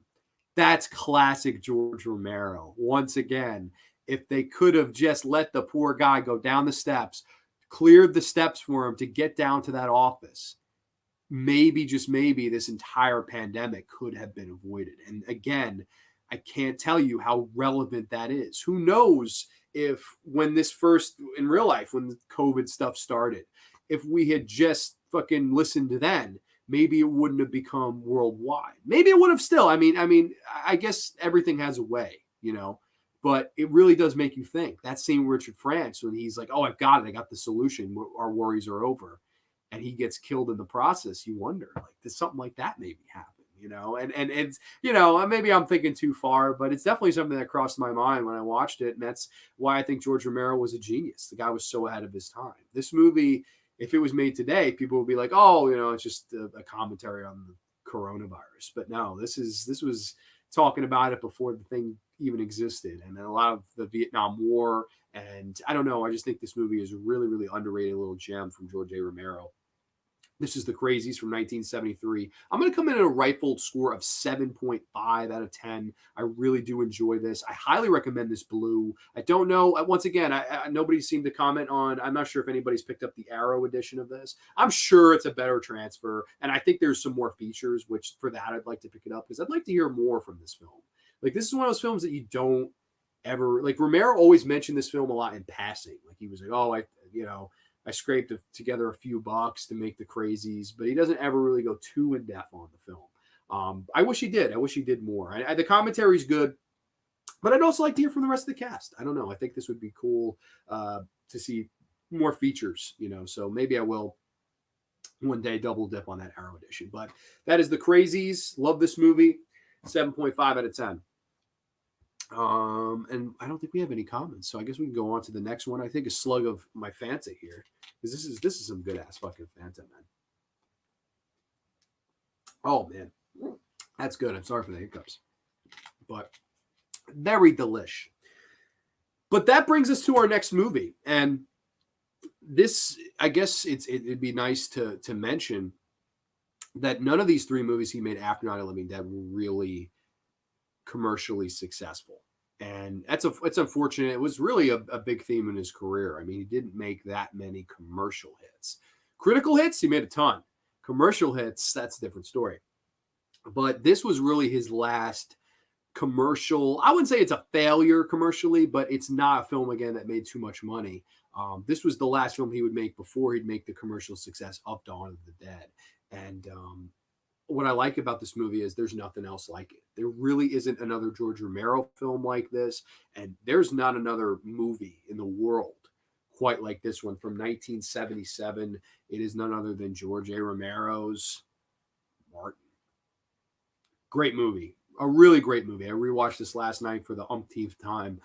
[SPEAKER 1] That's classic George Romero. Once again, if they could have just let the poor guy go down the steps, cleared the steps for him to get down to that office, maybe, just maybe, this entire pandemic could have been avoided. And again, I can't tell you how relevant that is. Who knows if when this first, in real life, when the COVID stuff started, if we had just fucking listened to then, maybe it wouldn't have become worldwide. Maybe it would have still. I mean, I guess everything has a way, but it really does make you think. That scene with Richard France, when he's like, oh, I've got it. I got the solution. Our worries are over. And he gets killed in the process. You wonder, like, does something like that maybe happen? And it's, maybe I'm thinking too far, but it's definitely something that crossed my mind when I watched it. And that's why I think George Romero was a genius. The guy was so ahead of his time. This movie, if it was made today, people would be like, oh, it's just a commentary on the coronavirus. But no, this was talking about it before the thing even existed, and then a lot of the Vietnam War. And I don't know, I just think this movie is a really, really underrated little gem from George A. Romero. This is The Crazies from 1973. I'm going to come in at a rifled score of 7.5 out of 10. I really do enjoy this. I highly recommend this blue. I don't know. Once again, nobody seemed to comment on, I'm not sure if anybody's picked up the Arrow edition of this. I'm sure it's a better transfer, and I think there's some more features, which for that I'd like to pick it up because I'd like to hear more from this film. Like, this is one of those films that you don't ever, like, Romero always mentioned this film a lot in passing. Like, he was like, oh, I scraped together a few bucks to make The Crazies, but he doesn't ever really go too in depth on the film. I wish he did. I wish he did more. The commentary's good, but I'd also like to hear from the rest of the cast. I don't know. I think this would be cool to see more features, so maybe I will one day double dip on that Arrow edition. But that is The Crazies. Love this movie. 7.5 out of 10. And I don't think we have any comments, so I guess we can go on to the next one. I think a slug of my Fanta here, because this is some good ass fucking Fanta, man. Oh man, that's good. I'm sorry for the hiccups, but very delish. But that brings us to our next movie, and this, I guess it'd be nice to mention that none of these three movies he made after Night of the Living Dead were really commercially successful. And it's unfortunate. It was really a big theme in his career. I mean, he didn't make that many commercial hits. Critical hits, he made a ton. Commercial hits, that's a different story. But this was really his last commercial. I wouldn't say it's a failure commercially, but it's not a film, again, that made too much money. This was the last film he would make before he'd make the commercial success of Dawn of the Dead. And what I like about this movie is there's nothing else like it. There really isn't another George Romero film like this, and there's not another movie in the world quite like this one from 1977. It is none other than George A. Romero's Martin. Great movie. A really great movie. I rewatched this last night for the umpteenth time.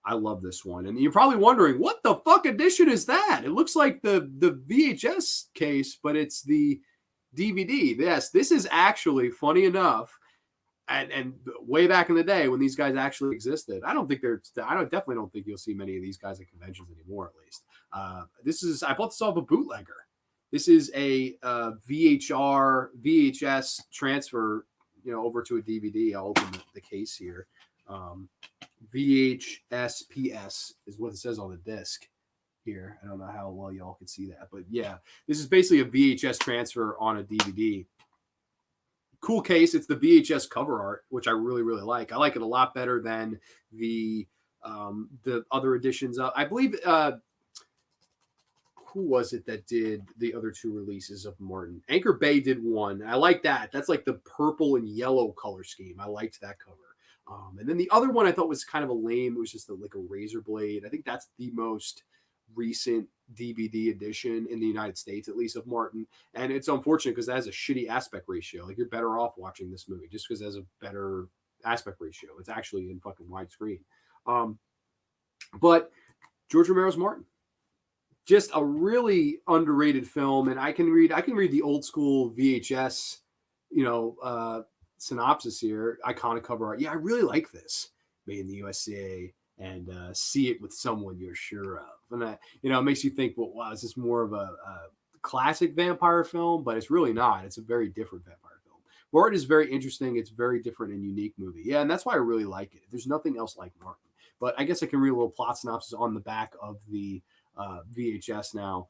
[SPEAKER 1] I love this one. And you're probably wondering, what the fuck edition is that? It looks like the VHS case, but it's the DVD. Yes, this is actually, funny enough, and way back in the day when these guys actually existed. I definitely don't think you'll see many of these guys at conventions anymore, at least. I bought this off a bootlegger. This is a VHS transfer, over to a DVD. I'll open the case here. VHSPS is what it says on the disc here. I don't know how well y'all can see that, but yeah, this is basically a VHS transfer on a DVD. Cool case. It's the VHS cover art, which I really, really like. I like it a lot better than the other editions. I believe, who was it that did the other two releases of Martin? Anchor Bay did one. I like that. That's like the purple and yellow color scheme. I liked that cover. And then the other one I thought was kind of a lame. It was just like a razor blade. I think that's the most recent DVD edition in the United States, at least, of Martin. And it's unfortunate because that has a shitty aspect ratio. Like, you're better off watching this movie just because it has a better aspect ratio. It's actually in fucking widescreen. But George Romero's Martin, just a really underrated film. And I can read the old school VHS, synopsis here. Iconic cover art. Yeah, I really like this. Made in the USA, and see it with someone you're sure of. And that, it makes you think, well, wow, is this more of a classic vampire film? But it's really not. It's a very different vampire film. Martin is very interesting. It's a very different and unique movie. Yeah, and that's why I really like it. There's nothing else like Martin. But I guess I can read a little plot synopsis on the back of the VHS now.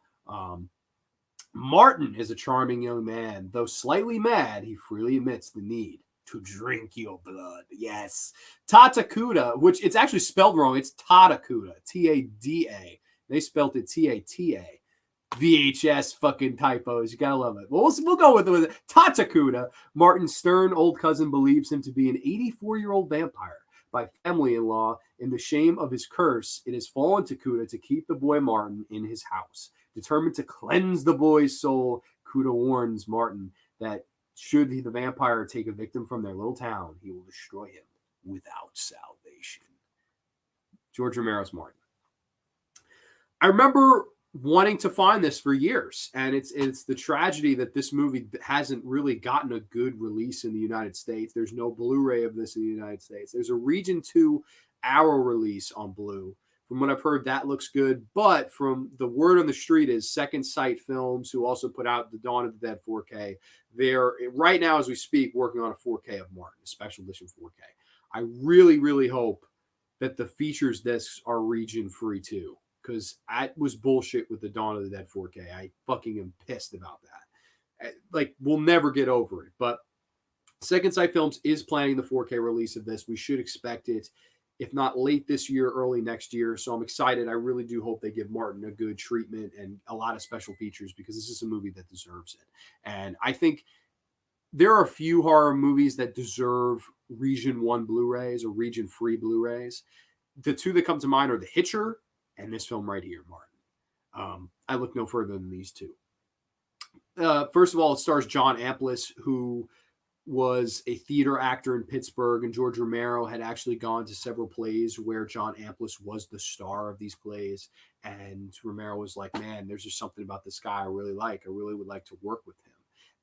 [SPEAKER 1] Martin is a charming young man. Though slightly mad, he freely admits the need to drink your blood. Yes. Tatakuda, which it's actually spelled wrong. It's Tatakuda. T-A-D-A. They spelled it T-A-T-A. VHS fucking typos. You gotta love it. Well, we'll go with it. Tatakuda, Martin's stern old cousin, believes him to be an 84-year-old vampire by family-in-law. In the shame of his curse, it has fallen to Kuda to keep the boy Martin in his house. Determined to cleanse the boy's soul, Kuda warns Martin that should the vampire take a victim from their little town, he will destroy him without salvation. George Romero's Martin. I remember wanting to find this for years, and it's the tragedy that this movie hasn't really gotten a good release in the United States. There's no Blu-ray of this in the United States. There's a Region 2 Arrow release on Blue. From what I've heard, that looks good. But from the word on the street is Second Sight Films, who also put out the Dawn of the Dead 4K. They're, right now as we speak, working on a 4K of Martin, a special edition 4K. I really, really hope that the features discs are region free too, because that was bullshit with the Dawn of the Dead 4K. I fucking am pissed about that. Like, we'll never get over it. But Second Sight Films is planning the 4K release of this. We should expect it, if not late this year, early next year. So I'm excited. I really do hope they give Martin a good treatment and a lot of special features, because this is a movie that deserves it. And I think there are a few horror movies that deserve Region 1 Blu-rays or Region Free Blu-rays. The two that come to mind are The Hitcher and this film right here, Martin. I look no further than these two. First of all, it stars John Amplas, who was a theater actor in Pittsburgh, and George Romero had actually gone to several plays where John Amplas was the star of these plays. And Romero was like, man, there's just something about this guy I really like. I really would like to work with him.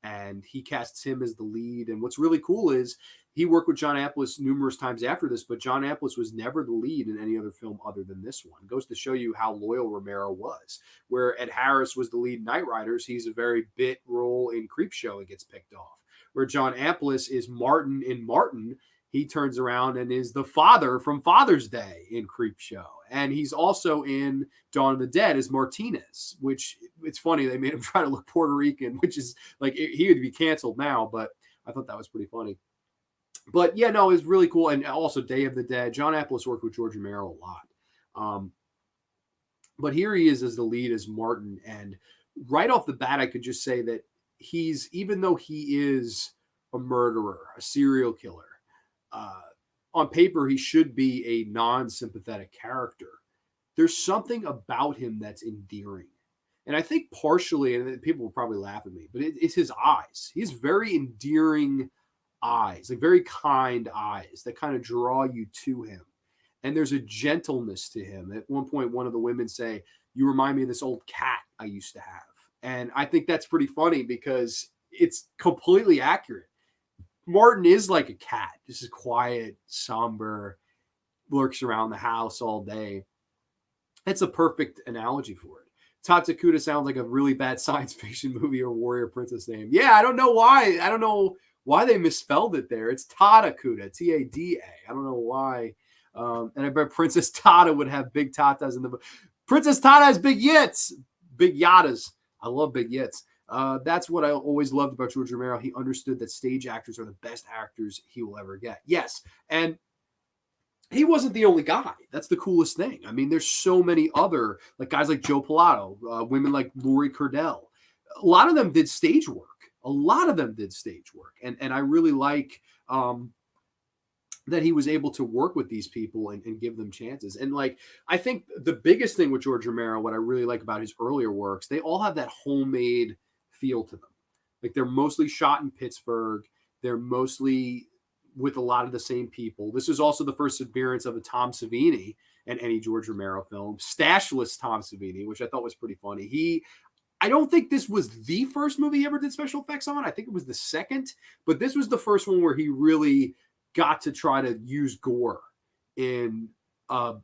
[SPEAKER 1] And he casts him as the lead. And what's really cool is he worked with John Amplas numerous times after this, but John Amplas was never the lead in any other film other than this one. It goes to show you how loyal Romero was. Where Ed Harris was the lead in Night Riders, he's a very bit role in Creepshow and gets picked off. Where John Amplas is Martin in Martin, he turns around and is the father from Father's Day in Creepshow. And he's also in Dawn of the Dead as Martinez, which, it's funny, they made him try to look Puerto Rican, which is like, he would be canceled now, but I thought that was pretty funny. But yeah, no, it's really cool. And also Day of the Dead. John Amplas worked with George Romero a lot. But here he is as the lead as Martin. And right off the bat, I could just say that even though he is a murderer, a serial killer. Uh, on paper, he should be a non-sympathetic character. There's something about him that's endearing. And I think partially, and people will probably laugh at me, but it's his eyes. He has very endearing eyes, like very kind eyes that kind of draw you to him. And there's a gentleness to him. At one point, one of the women say, "You remind me of this old cat I used to have." And I think that's pretty funny because it's completely accurate. Martin is like a cat, just is quiet, somber, lurks around the house all day. It's a perfect analogy for it. Tatsukuda sounds like a really bad science fiction movie or warrior princess name. Yeah, I don't know why. I don't know why they misspelled it there. It's Tadakuda, Tada. I don't know why. And I bet Princess Tada would have big tatas in the. Princess Tada has big yits, big yadas. I love big yits. That's what I always loved about George Romero. He understood that stage actors are the best actors he will ever get. Yes, and he wasn't the only guy. That's the coolest thing. I mean, there's so many other like guys like Joe Pilato, women like Laurie Cordell. A lot of them did stage work. And I really like that he was able to work with these people and give them chances. And like, I think the biggest thing with George Romero, what I really like about his earlier works, they all have that homemade feel to them. Like they're mostly shot in Pittsburgh. They're mostly with a lot of the same people. This is also the first appearance of a Tom Savini in any George Romero film, stashless Tom Savini, which I thought was pretty funny. I don't think this was the first movie he ever did special effects on. I think it was the second, but this was the first one where he really got to try to use gore in a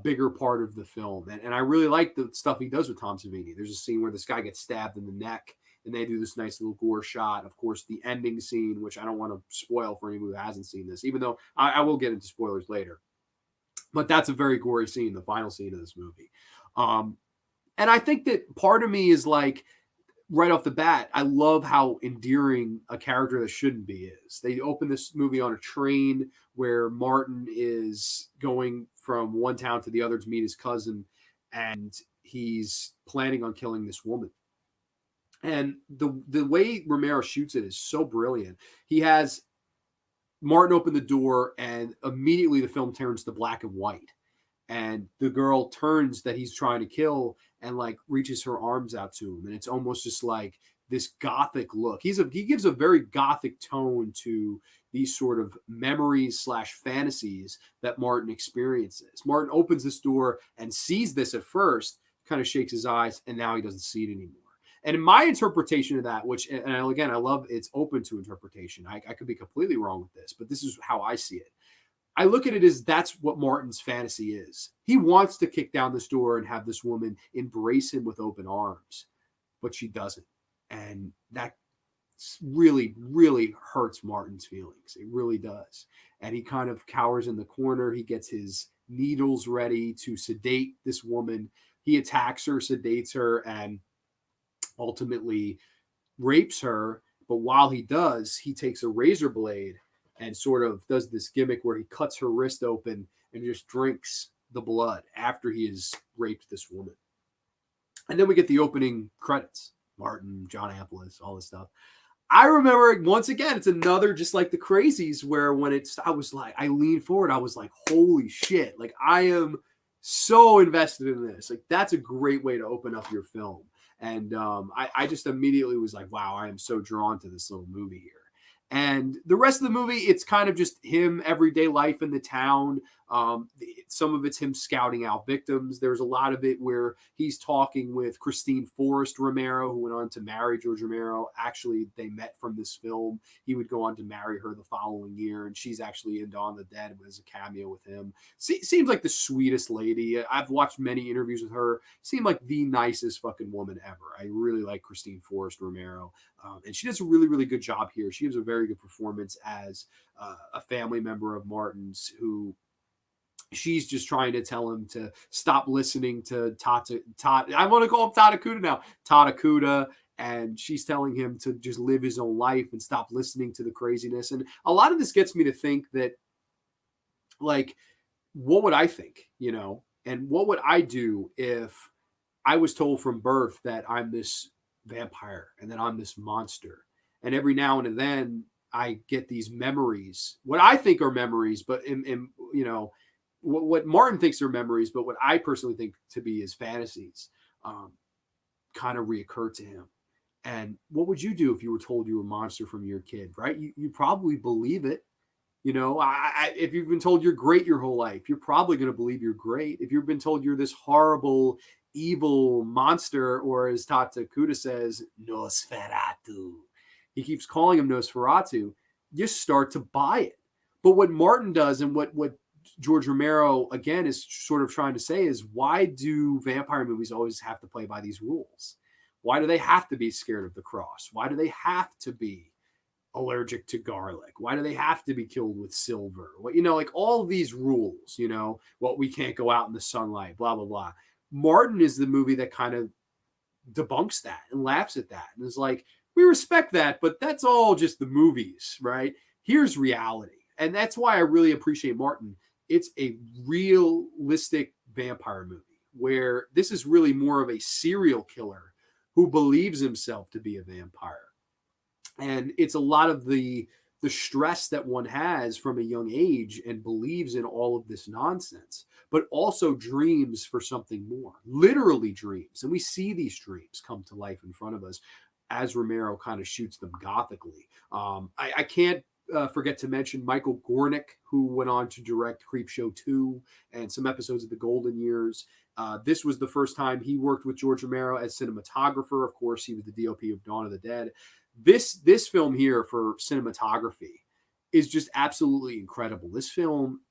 [SPEAKER 1] bigger part of the film. And I really like the stuff he does with Tom Savini. There's a scene where this guy gets stabbed in the neck and they do this nice little gore shot. Of course, the ending scene, which I don't want to spoil for anyone who hasn't seen this, even though I will get into spoilers later. But that's a very gory scene, the final scene of this movie. And I think that part of me is like, right off the bat, I love how endearing a character that shouldn't be is. They open this movie on a train where Martin is going from one town to the other to meet his cousin, and he's planning on killing this woman. And the way Romero shoots it is so brilliant. He has Martin open the door, and immediately the film turns to black and white. And the girl turns that he's trying to kill and like reaches her arms out to him. And it's almost just like this gothic look. He gives a very gothic tone to these sort of memories / fantasies that Martin experiences. Martin opens this door and sees this at first, kind of shakes his eyes, and now he doesn't see it anymore. And in my interpretation of that, which, and again, I love it's open to interpretation. I could be completely wrong with this, but this is how I see it. I look at it as that's what Martin's fantasy is. He wants to kick down this door and have this woman embrace him with open arms, but she doesn't. And that really, really hurts Martin's feelings. It really does. And he kind of cowers in the corner. He gets his needles ready to sedate this woman. He attacks her, sedates her, and ultimately rapes her. But while he does, he takes a razor blade and sort of does this gimmick where he cuts her wrist open and just drinks the blood after he has raped this woman. And then we get the opening credits. Martin, John Amplas, all this stuff. I remember, once again, it's another just like the Crazies, where when I was like, I leaned forward, I was like, holy shit. Like, I am so invested in this. Like, that's a great way to open up your film. And I just immediately was like, wow, I am so drawn to this little movie here. And the rest of the movie, it's kind of just him, everyday life in the town. Some of it's him scouting out victims. There's a lot of it where he's talking with Christine Forrest Romero, who went on to marry George Romero. Actually, they met from this film. He would go on to marry her the following year, and she's actually in Dawn of the Dead as a cameo with him. Seems like the sweetest lady. I've watched many interviews with her. Seemed like the nicest fucking woman ever. I really like Christine Forrest Romero. And she does a really, really good job here. She gives a very good performance as a family member of Martin's who she's just trying to tell him to stop listening to I want to call him Tadakuda now. Tadakuda. And she's telling him to just live his own life and stop listening to the craziness. And a lot of this gets me to think that, like, what would I think, you know? And what would I do if I was told from birth that I'm this vampire and that I'm this monster? And every now and then I get these memories, what I think are memories, but what Martin thinks are memories, but what I personally think to be his fantasies, kind of reoccur to him. And what would you do if you were told you were a monster from your kid, right? You probably believe it. If you've been told you're great your whole life, you're probably going to believe you're great. If you've been told you're this horrible, evil monster, or as Tata Kuda says, Nosferatu, he keeps calling him Nosferatu, you start to buy it. But what Martin does, and what George Romero, again, is sort of trying to say is, why do vampire movies always have to play by these rules? Why do they have to be scared of the cross? Why do they have to be allergic to garlic? Why do they have to be killed with silver? Like all of these rules, we can't go out in the sunlight, blah, blah, blah. Martin is the movie that kind of debunks that and laughs at that. And is like, we respect that, but that's all just the movies, right? Here's reality. And that's why I really appreciate Martin. It's a realistic vampire movie where this is really more of a serial killer who believes himself to be a vampire. And it's a lot of the stress that one has from a young age and believes in all of this nonsense, but also dreams for something more, literally dreams. And we see these dreams come to life in front of us as Romero kind of shoots them gothically. I can't forget to mention Michael Gornick, who went on to direct Creepshow 2 and some episodes of The Golden Years. This was the first time he worked with George Romero as cinematographer. Of course, he was the DOP of Dawn of the Dead. This film here for cinematography is just absolutely incredible. This film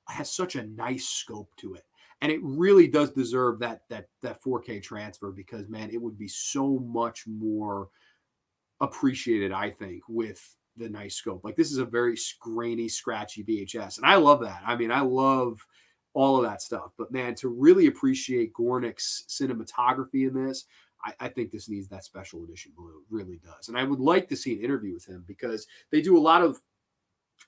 [SPEAKER 1] has such a nice scope to it. And it really does deserve that 4K transfer, because, man, it would be so much more appreciated, I think, with the nice scope. Like, this is a very grainy, scratchy VHS. And I love that. I mean, I love all of that stuff. But, man, to really appreciate Gornick's cinematography in this, I think this needs that special edition blue. It really does. And I would like to see an interview with him, because they do a lot of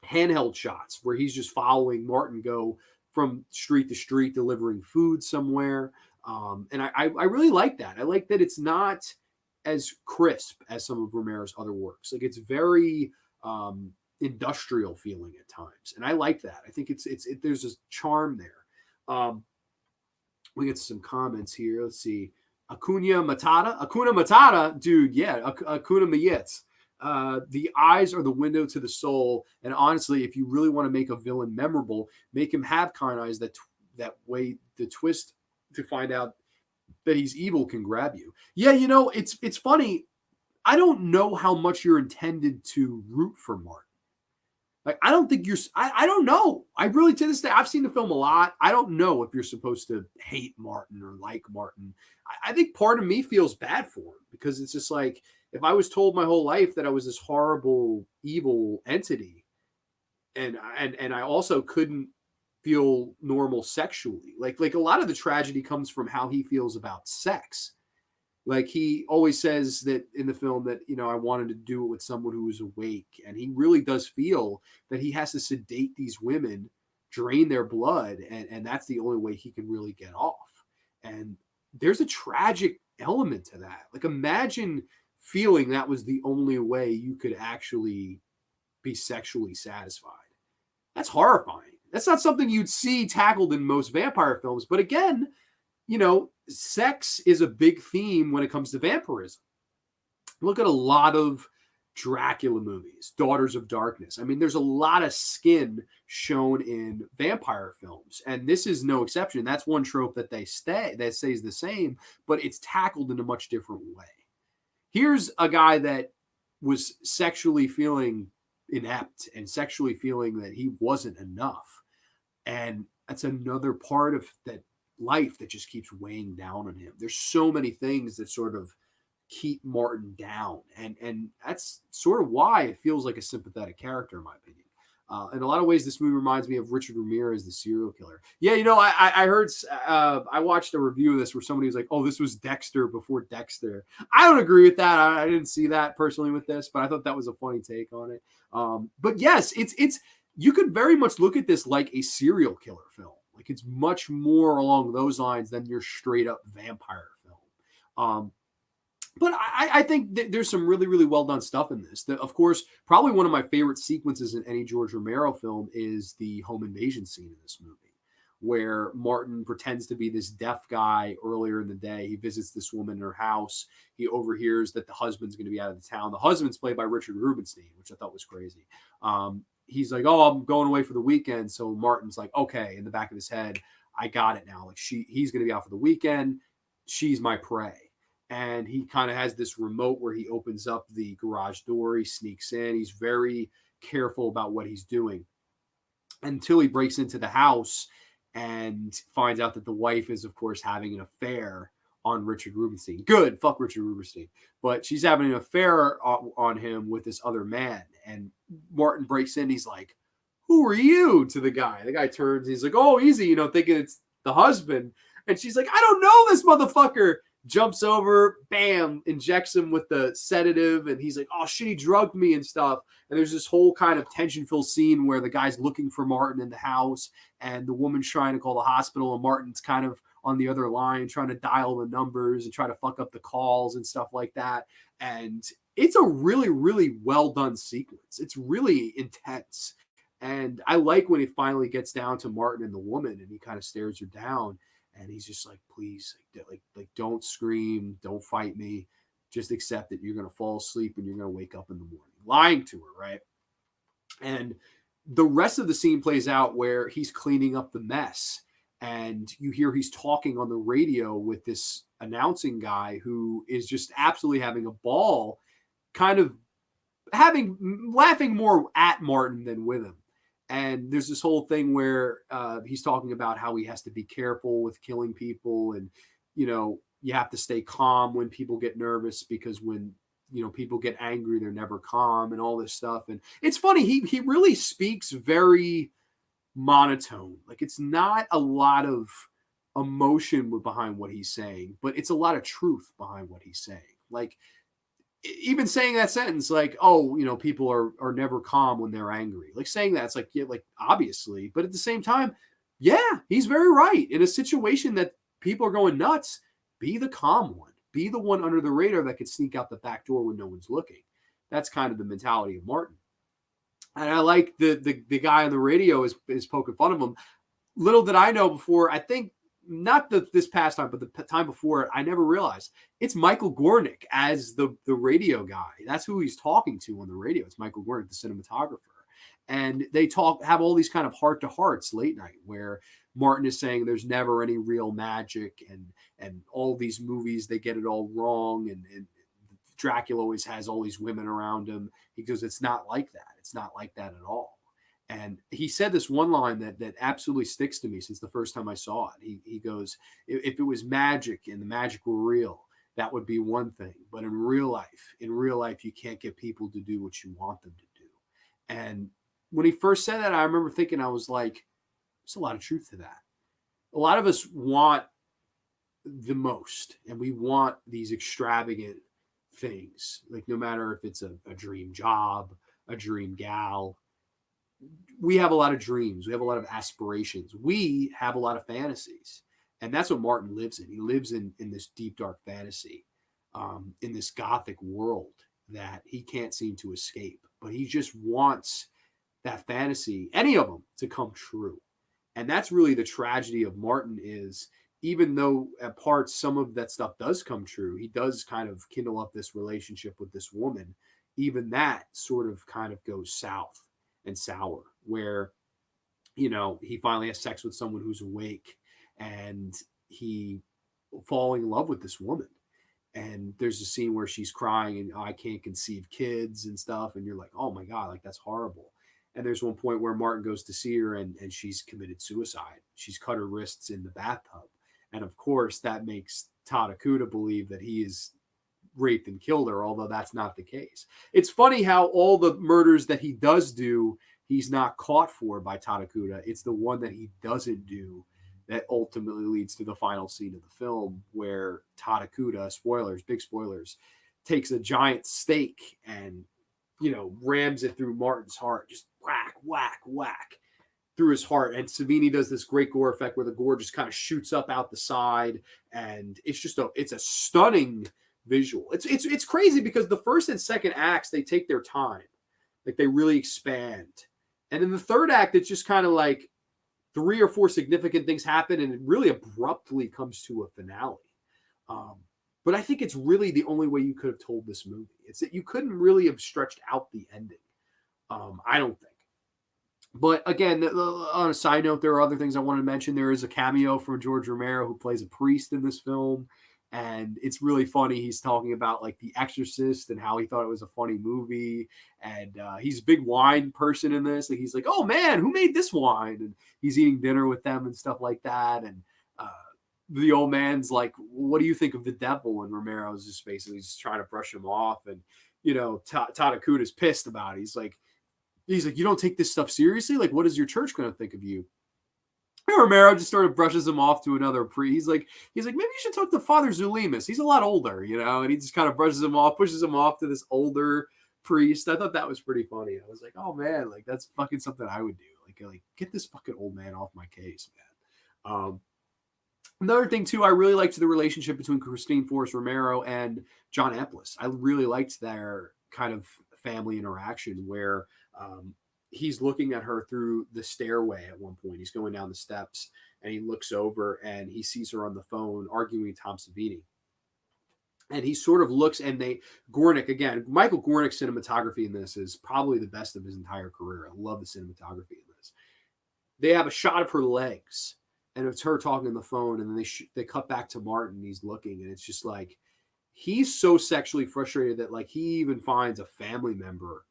[SPEAKER 1] handheld shots where he's just following Martin go from street to street delivering food somewhere. And I really like that. I like that it's not as crisp as some of Romero's other works. Like, it's very industrial feeling at times. And I like that. I think there's a charm there. We get some comments here. Let's see. Acuna Matata, dude, yeah, Acuna Mayetz. The eyes are the window to the soul, and honestly, if you really want to make a villain memorable, make him have kind eyes. That way, the twist to find out that he's evil can grab you. Yeah, it's funny. I don't know how much you're intended to root for Martin. Like, I don't think I don't know. I really, to this day, I've seen the film a lot. I don't know if you're supposed to hate Martin or like Martin. I think part of me feels bad for him, because it's just like, if I was told my whole life that I was this horrible, evil entity, and I also couldn't feel normal sexually, like a lot of the tragedy comes from how he feels about sex. Like, he always says that in the film that, I wanted to do it with someone who was awake. And he really does feel that he has to sedate these women, drain their blood, and that's the only way he can really get off. And there's a tragic element to that. Like, imagine feeling that was the only way you could actually be sexually satisfied. That's horrifying. That's not something you'd see tackled in most vampire films. But again, sex is a big theme when it comes to vampirism. Look at a lot of Dracula movies, Daughters of Darkness. I mean, there's a lot of skin shown in vampire films, and this is no exception. That's one trope that that stays the same, but it's tackled in a much different way. Here's a guy that was sexually feeling inept and sexually feeling that he wasn't enough, and that's another part of that life that just keeps weighing down on him. There's so many things that sort of keep Martin down, and that's sort of why it feels like a sympathetic character, in my opinion. In a lot of ways, this movie reminds me of Richard Ramirez, the serial killer. Yeah, I heard, I watched a review of this where somebody was like, "Oh, this was Dexter before Dexter." I don't agree with that. I didn't see that personally with this, but I thought that was a funny take on it. But yes, it's you could very much look at this like a serial killer film. Like, it's much more along those lines than your straight up vampire film. But I think that there's some really, really well done stuff in this. Of course, probably one of my favorite sequences in any George Romero film is the home invasion scene in this movie, where Martin pretends to be this deaf guy earlier in the day. He visits this woman in her house. He overhears that the husband's going to be out of the town. The husband's played by Richard Rubenstein, which I thought was crazy. He's like, "Oh, I'm going away for the weekend." So Martin's like, "Okay," in the back of his head, "I got it now. Like he's going to be out for the weekend. She's my prey." And he kind of has this remote where he opens up the garage door. He sneaks in. He's very careful about what he's doing until he breaks into the house and finds out that the wife is, of course, having an affair on Richard Rubenstein. Good, fuck Richard Rubenstein. But she's having an affair on him with this other man. And Martin breaks in. He's like, "Who are you?" to the guy. The guy turns. He's like, "Oh, easy," thinking it's the husband. And she's like, "I don't know this motherfucker." Jumps over, bam, injects him with the sedative, and he's like, "Oh shit, he drugged me," and stuff. And there's this whole kind of tension-filled scene where the guy's looking for Martin in the house, and the woman's trying to call the hospital, and Martin's kind of on the other line trying to dial the numbers and try to fuck up the calls and stuff like that. And it's a really, really well done sequence. It's really intense. And I like when it finally gets down to Martin and the woman, and he kind of stares her down. And he's just like, "Please, like, don't scream, don't fight me, just accept that you're gonna fall asleep and you're gonna wake up in the morning," lying to her, right? And the rest of the scene plays out where he's cleaning up the mess, and you hear he's talking on the radio with this announcing guy who is just absolutely having a ball, kind of laughing more at Martin than with him. And there's this whole thing where he's talking about how he has to be careful with killing people. And, you have to stay calm when people get nervous, because when, people get angry, they're never calm, and all this stuff. And it's funny. He really speaks very monotone. Like, it's not a lot of emotion behind what he's saying, but it's a lot of truth behind what he's saying. Like, even saying that sentence, like, "Oh, people are never calm when they're angry," like saying that, it's like, yeah, like, obviously, but at the same time, yeah, he's very right. In a situation that people are going nuts, be the calm one, be the one under the radar that could sneak out the back door when no one's looking. That's kind of the mentality of Martin. And I like the guy on the radio is poking fun of him. Little did I know before, I think, not this past time, but the time before, I never realized it's Michael Gornick as the radio guy. That's who he's talking to on the radio. It's Michael Gornick, the cinematographer. And they have all these kind of heart to hearts late night where Martin is saying there's never any real magic, and all these movies, they get it all wrong. And Dracula always has all these women around him. He goes, "It's not like that. It's not like that at all." And he said this one line that absolutely sticks to me since the first time I saw it. He goes, "If it was magic and the magic were real, that would be one thing. But in real life, you can't get people to do what you want them to do." And when he first said that, I remember thinking, I was like, there's a lot of truth to that. A lot of us want the most, and we want these extravagant things. Like, no matter if it's a dream job, a dream gal, we have a lot of dreams. We have a lot of aspirations. We have a lot of fantasies. And that's what Martin lives in. He lives in this deep, dark fantasy, in this gothic world that he can't seem to escape. But he just wants that fantasy, any of them, to come true. And that's really the tragedy of Martin, is even though at parts some of that stuff does come true, he does kind of kindle up this relationship with this woman. Even that sort of kind of goes south and sour, where he finally has sex with someone who's awake, and he falling in love with this woman. And there's a scene where she's crying and, "Oh, I can't conceive kids," and stuff, and you're like, "Oh my god, like, that's horrible." And there's one point where Martin goes to see her, and she's committed suicide. She's cut her wrists in the bathtub. And of course that makes Tadakuda believe that he is raped and killed her, although that's not the case. It's funny how all the murders that he does do, he's not caught for by Tadakuda. It's the one that he doesn't do that ultimately leads to the final scene of the film, where Tadakuda, spoilers, big spoilers, takes a giant stake and, rams it through Martin's heart, just whack, whack, whack through his heart. And Savini does this great gore effect where the gore just kind of shoots up out the side. And it's just it's a stunning visual. It's crazy because the first and second acts, they take their time. Like they really expand. And in the third act, it's just kind of like 3 or 4 significant things happen and it really abruptly comes to a finale. But I think it's really the only way you could have told this movie. It's that you couldn't really have stretched out the ending. I don't think. But again, on a side note, there are other things I want to mention. There is a cameo from George Romero who plays a priest in this film. And it's really funny. He's talking about like The Exorcist and how he thought it was a funny movie. And he's a big wine person in this. Like he's like, oh man, who made this wine? And he's eating dinner with them and stuff like that. And the old man's like, what do you think of the devil? And Romero's just basically just trying to brush him off. And, you know, Tadakuta's pissed about it. He's like, you don't take this stuff seriously? Like, what is your church going to think of you? And Romero just sort of brushes him off to another priest. He's like, maybe you should talk to Father Zulimus. He's a lot older, you know? And he just kind of brushes him off, pushes him off to this older priest. I thought that was pretty funny. I was like, oh man, like that's fucking something I would do. Like get this fucking old man off my case, man. Another thing too, I really liked the relationship between Christine Forrest Romero and John Amplas. I really liked their kind of family interaction where he's looking at her through the stairway at one point. He's going down the steps and he looks over and he sees her on the phone arguing with Tom Savini. And he sort of looks and Gornick, again, Michael Gornick's cinematography in this is probably the best of his entire career. I love the cinematography in this. They have a shot of her legs and it's her talking on the phone. And then they cut back to Martin. He's looking and it's just like, he's so sexually frustrated that like he even finds a family member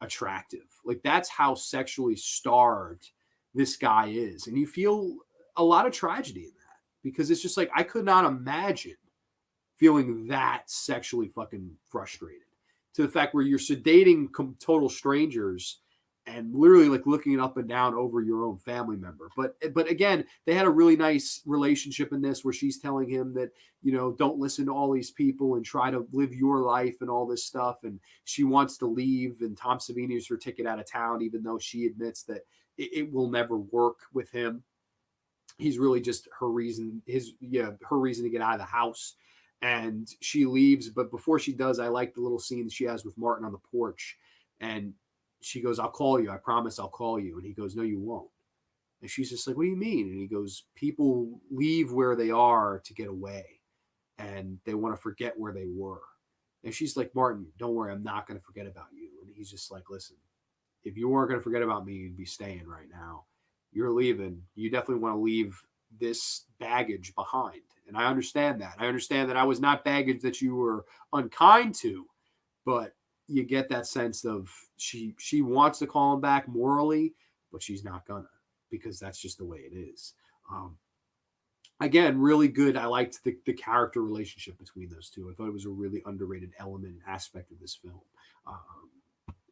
[SPEAKER 1] attractive. Like that's how sexually starved this guy is. And you feel a lot of tragedy in that because it's just like, I could not imagine feeling that sexually fucking frustrated to the fact where you're sedating total strangers and literally like looking up and down over your own family member. But again, they had a really nice relationship in this where she's telling him that, you know, don't listen to all these people and try to live your life and all this stuff. And she wants to leave and Tom Savini is her ticket out of town, even though she admits that it will never work with him. He's really just her reason to get out of the house. And she leaves. But before she does, I like the little scene that she has with Martin on the porch. And she goes, I'll call you. I promise I'll call you. And he goes, no, you won't. And she's just like, what do you mean? And he goes, people leave where they are to get away. And they want to forget where they were. And she's like, Martin, don't worry. I'm not going to forget about you. And he's just like, listen, if you weren't going to forget about me, you'd be staying right now. You're leaving. You definitely want to leave this baggage behind. And I understand that. I understand that I was not baggage that you were unkind to, but you get that sense of she wants to call him back morally, but she's not gonna because that's just the way it is. Again, really good. I liked the character relationship between those two. I thought it was a really underrated element and aspect of this film.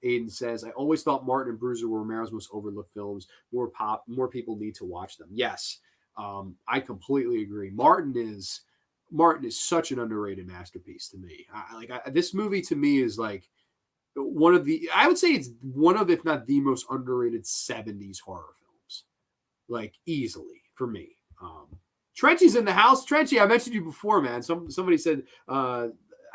[SPEAKER 1] Aiden says, I always thought Martin and Bruiser were Romero's most overlooked films. More people need to watch them. Yes. I completely agree. Martin is such an underrated masterpiece to me. This movie to me is like I would say it's one of, if not the most underrated 70s horror films, like easily for me. Trenchy's in the house. Trenchy, I mentioned you before, man. Somebody said, I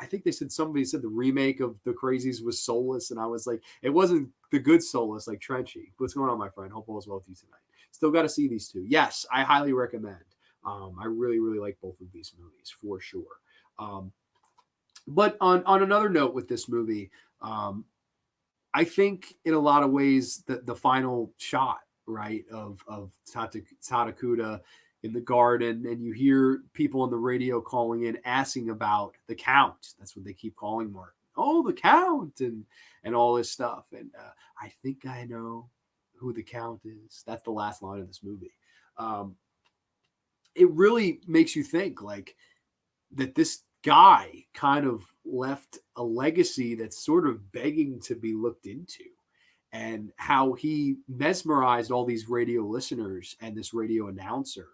[SPEAKER 1] think somebody said the remake of The Crazies was soulless. And I was like, it wasn't the good soulless like Trenchy. What's going on, my friend? Hope all is well with you tonight. Still got to see these two. Yes, I highly recommend. I really, really like both of these movies for sure. But on another note with this movie, I think in a lot of ways the final shot, right, of Tadakuta in the garden, and you hear people on the radio calling in, asking about the Count. That's what they keep calling Martin. Oh, the Count, and all this stuff. And I think I know who the Count is. That's the last line of this movie. It really makes you think like that this guy kind of left a legacy that's sort of begging to be looked into, and how he mesmerized all these radio listeners and this radio announcer.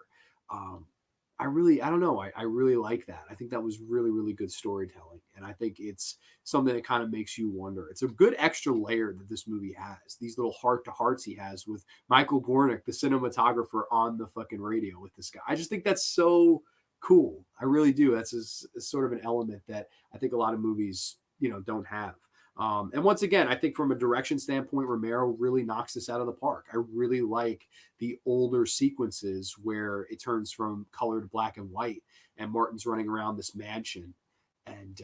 [SPEAKER 1] I don't know. I really like that. I think that was really, really good storytelling. And I think it's something that kind of makes you wonder. It's a good extra layer that this movie has. These little heart-to-hearts he has with Michael Gornick, the cinematographer, on the fucking radio with this guy. I just think that's so cool. I really do. That's sort of an element that I think a lot of movies, don't have. And once again, I think from a direction standpoint, Romero really knocks this out of the park. I really like the older sequences where it turns from color to black and white, and Martin's running around this mansion and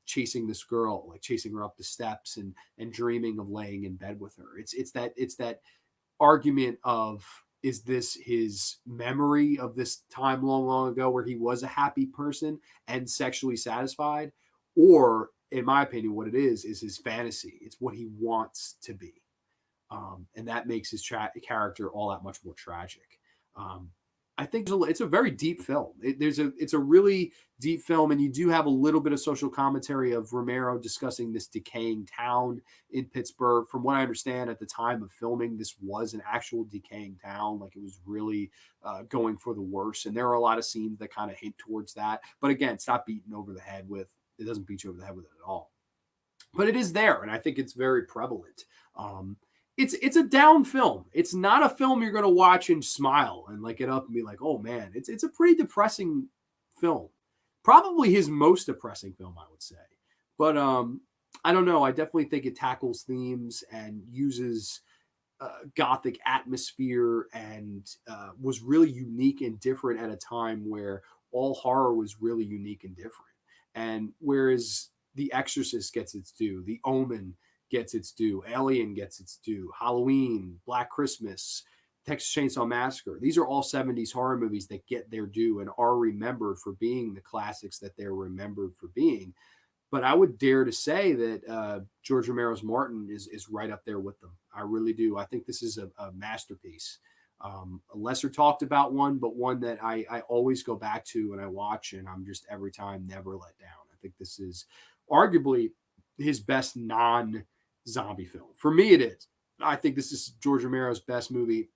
[SPEAKER 1] chasing this girl, like chasing her up the steps and dreaming of laying in bed with her. It's that argument of, is this his memory of this time long, long ago where he was a happy person and sexually satisfied? Or, in my opinion, what it is his fantasy. It's what he wants to be. And that makes his character all that much more tragic. I think it's a very deep film. It's a really deep film, and you do have a little bit of social commentary of Romero discussing this decaying town in Pittsburgh. From what I understand, at the time of filming, this was an actual decaying town. Like, it was really going for the worse, and there are a lot of scenes that kind of hint towards that. But again, it doesn't beat you over the head with it at all. But it is there, and I think it's very prevalent. It's a down film. It's not a film you're going to watch and smile and like get up and be like, oh man. It's a pretty depressing film. Probably his most depressing film, I would say. But I don't know. I definitely think it tackles themes and uses gothic atmosphere, and was really unique and different at a time where all horror was really unique and different. And whereas The Exorcist gets its due, The Omen gets its due, Alien gets its due, Halloween, Black Christmas, Texas Chainsaw Massacre. These are all 70s horror movies that get their due and are remembered for being the classics that they're remembered for being. But I would dare to say that George Romero's Martin is right up there with them. I really do. I think this is a masterpiece. A lesser talked about one, but one that I always go back to and I watch, and I'm just every time never let down. I think this is arguably his best non-zombie film. For me, it is. I think this is George Romero's best movie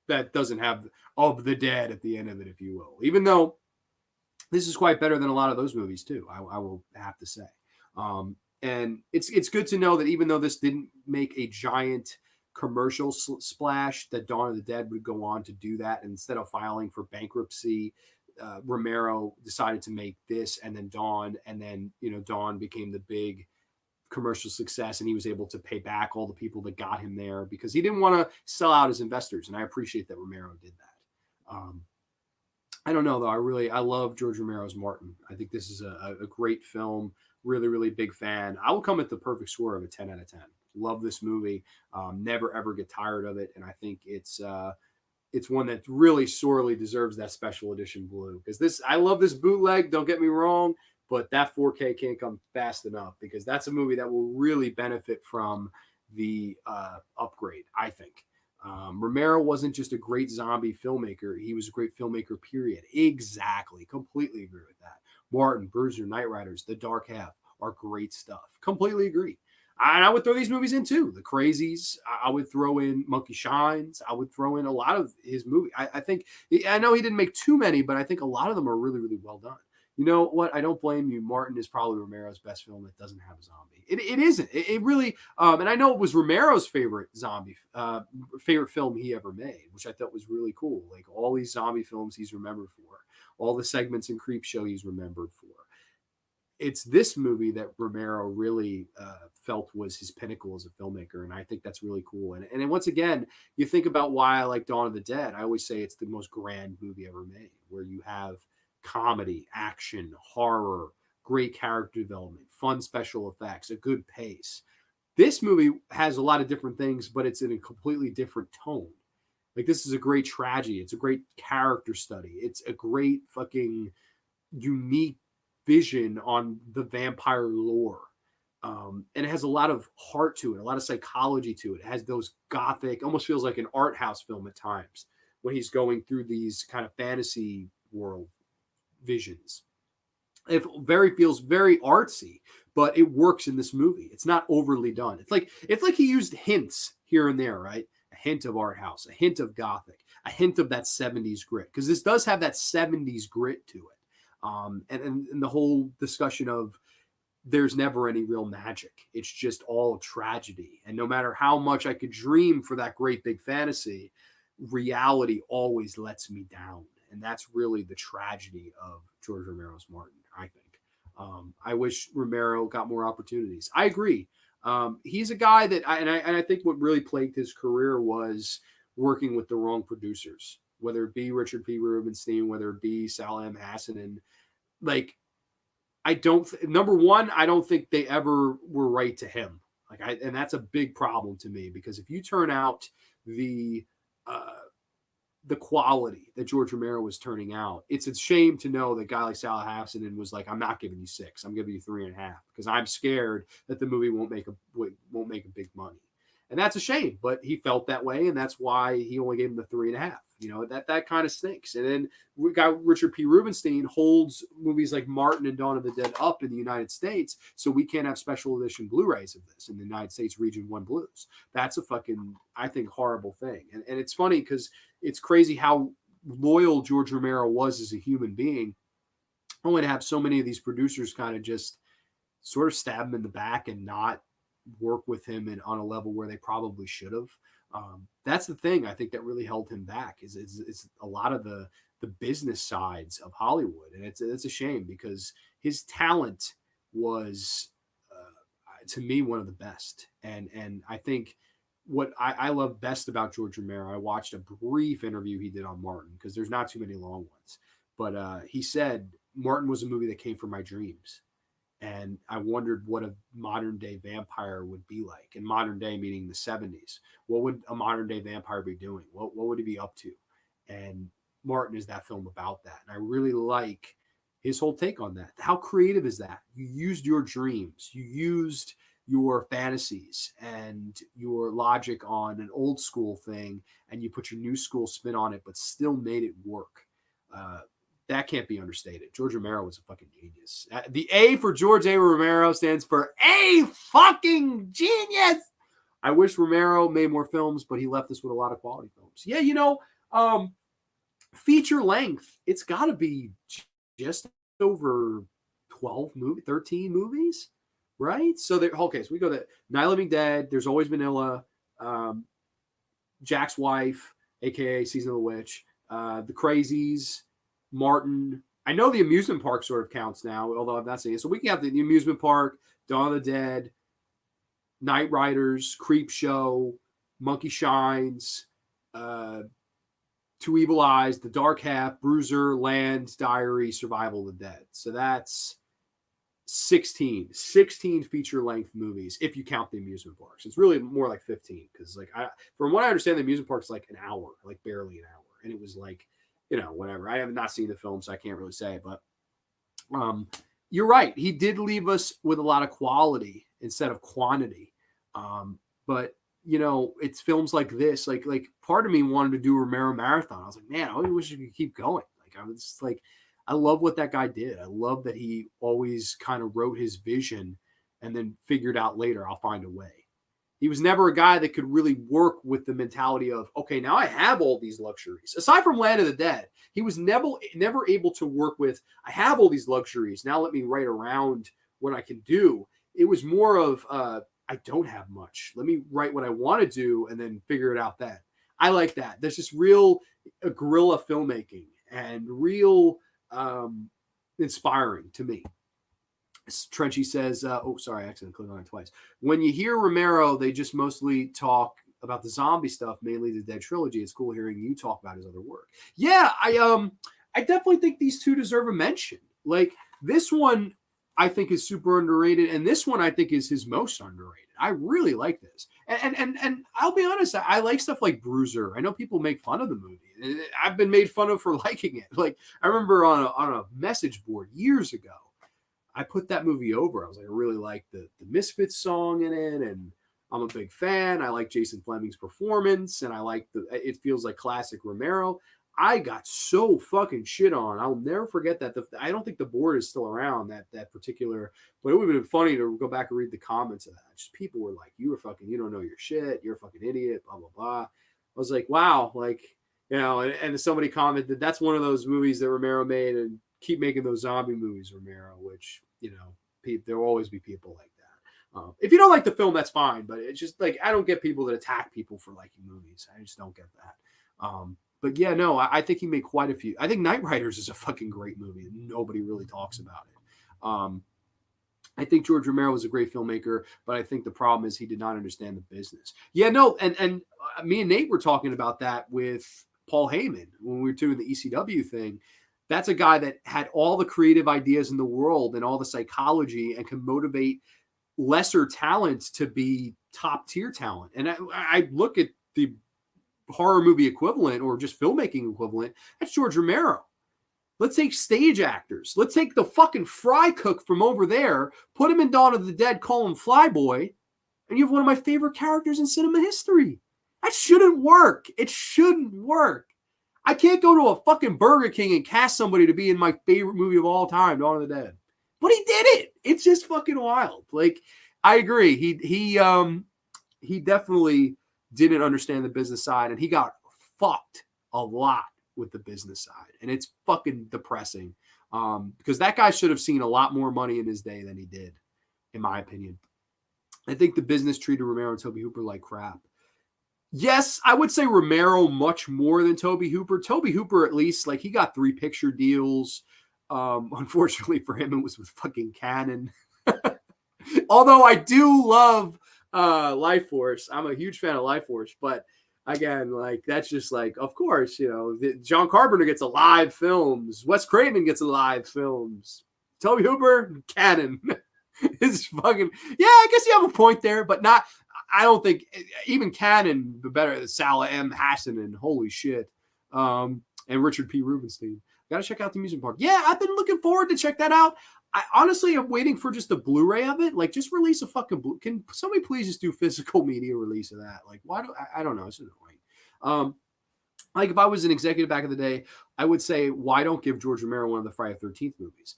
[SPEAKER 1] that doesn't have of the dead at the end of it, if you will. Even though this is quite better than a lot of those movies too, I will have to say. And it's good to know that even though this didn't make a giant commercial splash, that Dawn of the Dead would go on to do that. And instead of filing for bankruptcy, Romero decided to make this and then Dawn, and then Dawn became the big commercial success, and he was able to pay back all the people that got him there because he didn't want to sell out his investors. And I appreciate that Romero did that. I don't know though. I love George Romero's Martin. I think this is a great film. Really, really big fan. I will come at the perfect score of a 10 out of 10. Love this movie. Never ever get tired of it. And I think it's one that really sorely deserves that special edition blue, because I love this bootleg. Don't get me wrong, but that 4K can't come fast enough, because that's a movie that will really benefit from the upgrade, I think. Romero wasn't just a great zombie filmmaker. He was a great filmmaker, period. Exactly. Completely agree with that. Martin, Bruiser, Night Riders, The Dark Half are great stuff. Completely agree. And I would throw these movies in too. The Crazies. I would throw in Monkey Shines. I would throw in a lot of his movies. I think, I know he didn't make too many, but I think a lot of them are really, really well done. You know what? I don't blame you. Martin is probably Romero's best film that doesn't have a zombie. It isn't. It really, and I know it was Romero's favorite film he ever made, which I thought was really cool. Like, all these zombie films he's remembered for, all the segments in Creepshow he's remembered for. It's this movie that Romero really felt was his pinnacle as a filmmaker, and I think that's really cool. And then once again, you think about why I like Dawn of the Dead. I always say it's the most grand movie ever made, where you have comedy, action, horror, great character development, fun special effects, a good pace. This movie has a lot of different things, but it's in a completely different tone. Like, this is a great tragedy. It's a great character study. It's a great fucking unique vision on the vampire lore. And it has a lot of heart to it, a lot of psychology to it. It has those gothic, almost feels like an art house film at times when he's going through these kind of fantasy world visions. It feels very artsy, but it works in this movie. It's not overly done. It's like he used hints here and there, right? A hint of art house, a hint of gothic, a hint of that 70s grit, because this does have that 70s grit to it. And the whole discussion of there's never any real magic. It's just all tragedy. And no matter how much I could dream for that great big fantasy, reality always lets me down. And that's really the tragedy of George Romero's Martin, I think. I wish Romero got more opportunities. I agree. He's a guy that, I think what really plagued his career was working with the wrong producers, whether it be Richard P. Rubenstein, whether it be Sal M. Hassanin. Like, number one, I don't think they ever were right to him. And that's a big problem to me, because if you turn out the quality that George Romero was turning out, it's a shame to know that a guy like Sal Hassanin was like, I'm not giving you 6, I'm giving you 3.5, because I'm scared that the movie won't make a big money. And that's a shame, but he felt that way, and that's why he only gave him the 3.5. That kind of stinks. And then we got Richard P. Rubenstein holds movies like Martin and Dawn of the Dead up in the United States, so we can't have special edition Blu-rays of this in the United States Region 1 Blues. That's a fucking, I think, horrible thing. And it's funny because it's crazy how loyal George Romero was as a human being, only to have so many of these producers kind of just sort of stab him in the back and not work with him on a level where they probably should have. That's the thing I think that really held him back is a lot of the business sides of Hollywood. And it's a shame, because his talent was, to me, one of the best. And I think what I love best about George Romero, I watched a brief interview he did on Martin, because there's not too many long ones, but he said Martin was a movie that came from my dreams. And I wondered what a modern day vampire would be like. And modern day meaning the 70s. What would a modern day vampire be doing? What would he be up to? And Martin is that film about that. And I really like his whole take on that. How creative is that? You used your dreams. You used your fantasies and your logic on an old school thing, and you put your new school spin on it, but still made it work. That can't be understated. George Romero was a fucking genius. The A for George A. Romero stands for A fucking genius. I wish Romero made more films, but he left us with a lot of quality films. Yeah, feature length, it's got to be just over 13 movies, right? So we go to Night of the Living Dead, There's Always Vanilla, Jack's Wife, aka Season of the Witch, The Crazies, Martin. I know the amusement park sort of counts now, although I'm not saying it. So we can have the amusement park, Dawn of the Dead, Night Riders, Creep Show, Monkey Shines, Two Evil Eyes, The Dark Half, Bruiser, Land's Diary, Survival of the Dead. So that's 16 feature-length movies if you count the amusement parks. It's really more like 15, because from what I understand, the amusement park's like an hour, like barely an hour, and it was like, whatever. I have not seen the film, so I can't really say. But you're right. He did leave us with a lot of quality instead of quantity. But it's films like this. Like part of me wanted to do Romero Marathon. I was like, man, I wish you could keep going. I was just like, I love what that guy did. I love that he always kind of wrote his vision and then figured out later, I'll find a way. He was never a guy that could really work with the mentality of, okay, now I have all these luxuries. Aside from Land of the Dead, he was never able to work with, I have all these luxuries. Now let me write around what I can do. It was more of, I don't have much. Let me write what I want to do and then figure it out then. I like that. There's just real guerrilla filmmaking and real inspiring to me. Trenchy says, I accidentally clicked on it twice. When you hear Romero, they just mostly talk about the zombie stuff, mainly the Dead trilogy. It's cool hearing you talk about his other work. Yeah, I definitely think these two deserve a mention. Like, this one I think is super underrated, and this one I think is his most underrated. I really like this. And I'll be honest, I like stuff like Bruiser. I know people make fun of the movie. I've been made fun of for liking it. Like, I remember on a message board years ago, I put that movie over. I was like, I really like the Misfits song in it, and I'm a big fan. I like Jason Fleming's performance, and I like it feels like classic Romero. I got so fucking shit on. I'll never forget that. I don't think the board is still around, that particular, but it would have been funny to go back and read the comments of that. Just people were like, you don't know your shit. You're a fucking idiot, blah, blah, blah. I was like, wow. Like, and somebody commented, that's one of those movies that Romero made, and keep making those zombie movies, Romero, which, there will always be people like that. If you don't like the film, that's fine. But it's just like, I don't get people that attack people for liking movies. I just don't get that. But yeah, no, I think he made quite a few. I think Knight Riders is a fucking great movie. Nobody really talks about it. I think George Romero was a great filmmaker, but I think the problem is he did not understand the business. Yeah, no, and me and Nate were talking about that with Paul Heyman when we were doing the ECW thing. That's a guy that had all the creative ideas in the world and all the psychology and can motivate lesser talents to be top tier talent. And I look at the horror movie equivalent or just filmmaking equivalent. That's George Romero. Let's take stage actors. Let's take the fucking fry cook from over there, put him in Dawn of the Dead, call him Flyboy, and you have one of my favorite characters in cinema history. That shouldn't work. It shouldn't work. I can't go to a fucking Burger King and cast somebody to be in my favorite movie of all time, Dawn of the Dead. But he did it. It's just fucking wild. Like, I agree. He definitely didn't understand the business side, and he got fucked a lot with the business side, and it's fucking depressing because that guy should have seen a lot more money in his day than he did, in my opinion. I think the business treated Romero and Tobe Hooper like crap. Yes, I would say Romero much more than Tobe Hooper. Tobe Hooper, at least, like, he got 3 picture deals. Unfortunately for him, it was with fucking Canon. Although I do love Life Force. I'm a huge fan of Life Force, but again, like, that's just like, of course, you know, John Carpenter gets alive films. Wes Craven gets alive films. Tobe Hooper, Canon. It's fucking, yeah, I guess you have a point there, but not, I don't think, even Canon, the better than Salah M. Hassanin, holy shit. And Richard P. Rubenstein. Got to check out the amusement park. Yeah, I've been looking forward to check that out. I honestly am waiting for just a Blu-ray of it. Like, just release a fucking can somebody please just do physical media release of that? Like, why do I don't know? It's annoying. Like, if I was an executive back in the day, I would say, why don't give George Romero one of the Friday the 13th movies?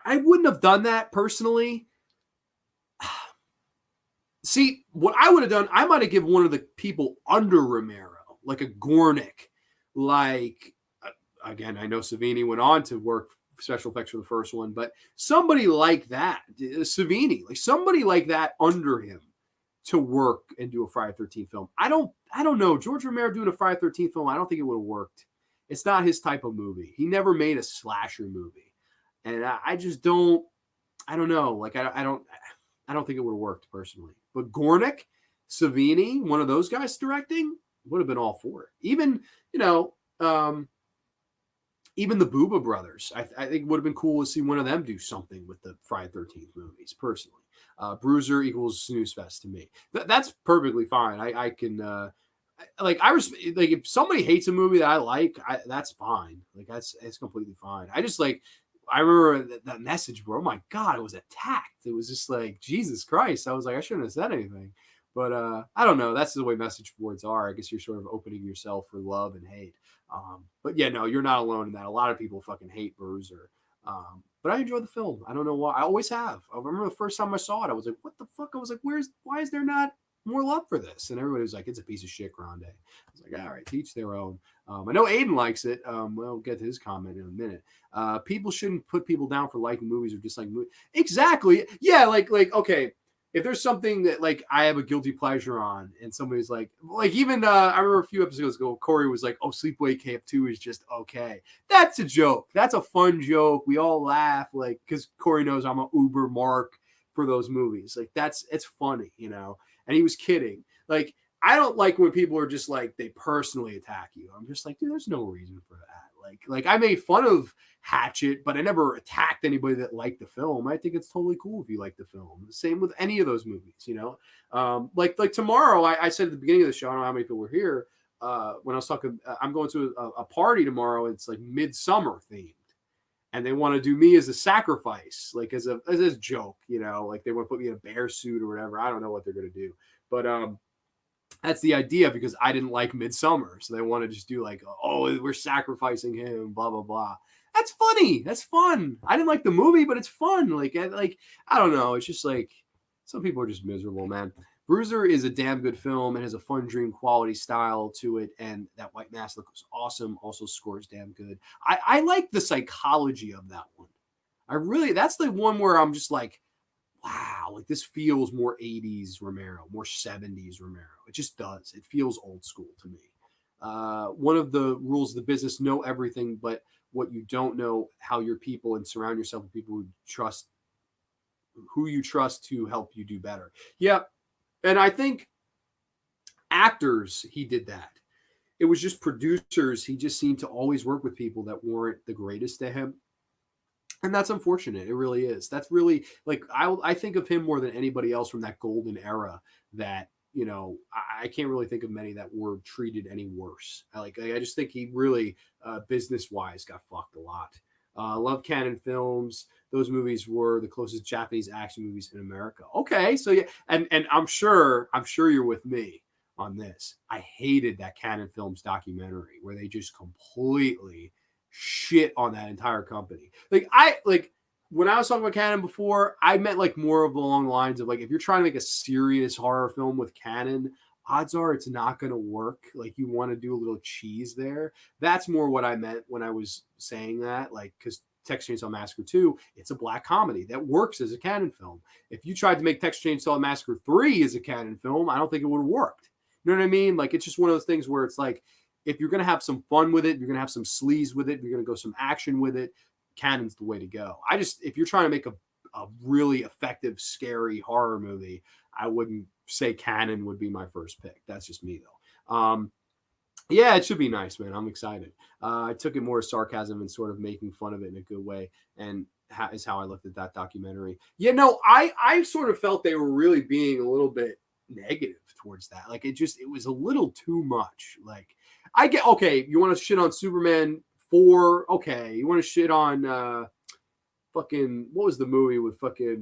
[SPEAKER 1] I wouldn't have done that personally. See, what I would have done, I might have given one of the people under Romero, like a Gornick, like, again, I know Savini went on to work special effects for the first one, but somebody like that, Savini, like somebody like that under him to work and do a Friday the 13th film. I don't know. George Romero doing a Friday the 13th film, I don't think it would have worked. It's not his type of movie. He never made a slasher movie. And I just don't, I don't know. Like, I don't think it would have worked personally. But Gornick, Savini, one of those guys directing, would have been all for it. Even, you know, even the Booba brothers, I think it would have been cool to see one of them do something with the Friday the 13th movies, personally. Bruiser equals Snooze Fest to me. That's perfectly fine. I can, like, if somebody hates a movie that I like, that's fine. Like, it's completely fine. I just, like, I remember that message, bro. Oh my God, I was attacked. It was just like, Jesus Christ. I was like, I shouldn't have said anything. But I don't know. That's the way message boards are. I guess you're sort of opening yourself for love and hate. But yeah, no, you're not alone in that. A lot of people fucking hate Bruiser. But I enjoyed the film. I don't know why. I always have. I remember the first time I saw it, I was like, what the fuck? I was like, why is there not more love for this? And everybody was like, it's a piece of shit, Grande. I was like, all right, teach their own. I know Aiden likes it. We'll get to his comment in a minute. People shouldn't put people down for liking movies or disliking movies. Exactly. Yeah, like, okay. If there's something that, like, I have a guilty pleasure on, and somebody's like even I remember a few episodes ago, Corey was like, "Oh, Sleepaway Camp 2 is just okay." That's a joke. That's a fun joke. We all laugh, like, because Corey knows I'm a uber mark for those movies. Like, it's funny, you know. And he was kidding. Like, I don't like when people are just like, they personally attack you. I'm just like, dude, there's no reason for that. Like I made fun of Hatchet, but I never attacked anybody that liked the film. I think it's totally cool if you like the film. The same with any of those movies, you know. Like tomorrow, I said at the beginning of the show, I don't know how many people were here. When I was talking, I'm going to a party tomorrow. It's like midsummer themed, and they want to do me as a sacrifice, like as a joke, you know. Like, they want to put me in a bear suit or whatever. I don't know what they're gonna do, but that's the idea, because I didn't like Midsummer. So they want to just do like, oh, we're sacrificing him, blah, blah, blah. That's funny. That's fun. I didn't like the movie, but it's fun. Like, I don't know. It's just like, some people are just miserable, man. Bruiser is a damn good film. It has a fun dream quality style to it. And that white mask look was awesome. Also scores damn good. I like the psychology of that one. That's the one where I'm just like, wow, like this feels more 80s Romero, more 70s Romero. It just does. It feels old school to me. One of the rules of the business: know everything, but what you don't know, how your people, and surround yourself with people who you trust to help you do better. Yeah, and I think actors, he did that. It was just producers. He just seemed to always work with people that weren't the greatest to him. And that's unfortunate. It really is. That's really like I think of him more than anybody else from that golden era. That I can't really think of many that were treated any worse. I just think he really business wise got fucked a lot. Love Cannon Films. Those movies were the closest Japanese action movies in America. Okay, so yeah, and I'm sure you're with me on this. I hated that Cannon Films documentary where they just completely shit on that entire company. Like when I was talking about Canon before, I meant like more of along the lines of like if you're trying to make a serious horror film with Canon, odds are it's not going to work. Like you want to do a little cheese there. That's more what I meant when I was saying that. Like because Texas Chainsaw Massacre 2, it's a black comedy that works as a Canon film. If you tried to make Texas Chainsaw Massacre 3 as a Canon film, I don't think it would have worked. You know what I mean? Like it's just one of those things where it's like if you're going to have some fun with it, you're going to have some sleaze with it, you're going to go some action with it, Canon's the way to go. If you're trying to make a really effective, scary horror movie, I wouldn't say Canon would be my first pick. That's just me though. Yeah, it should be nice, man. I'm excited. I took it more as sarcasm and sort of making fun of it in a good way. And is how I looked at that documentary. Yeah, no, I sort of felt they were really being a little bit negative towards that. Like it was a little too much. Like I get, okay, you want to shit on Superman 4, okay. You want to shit on fucking, what was the movie with fucking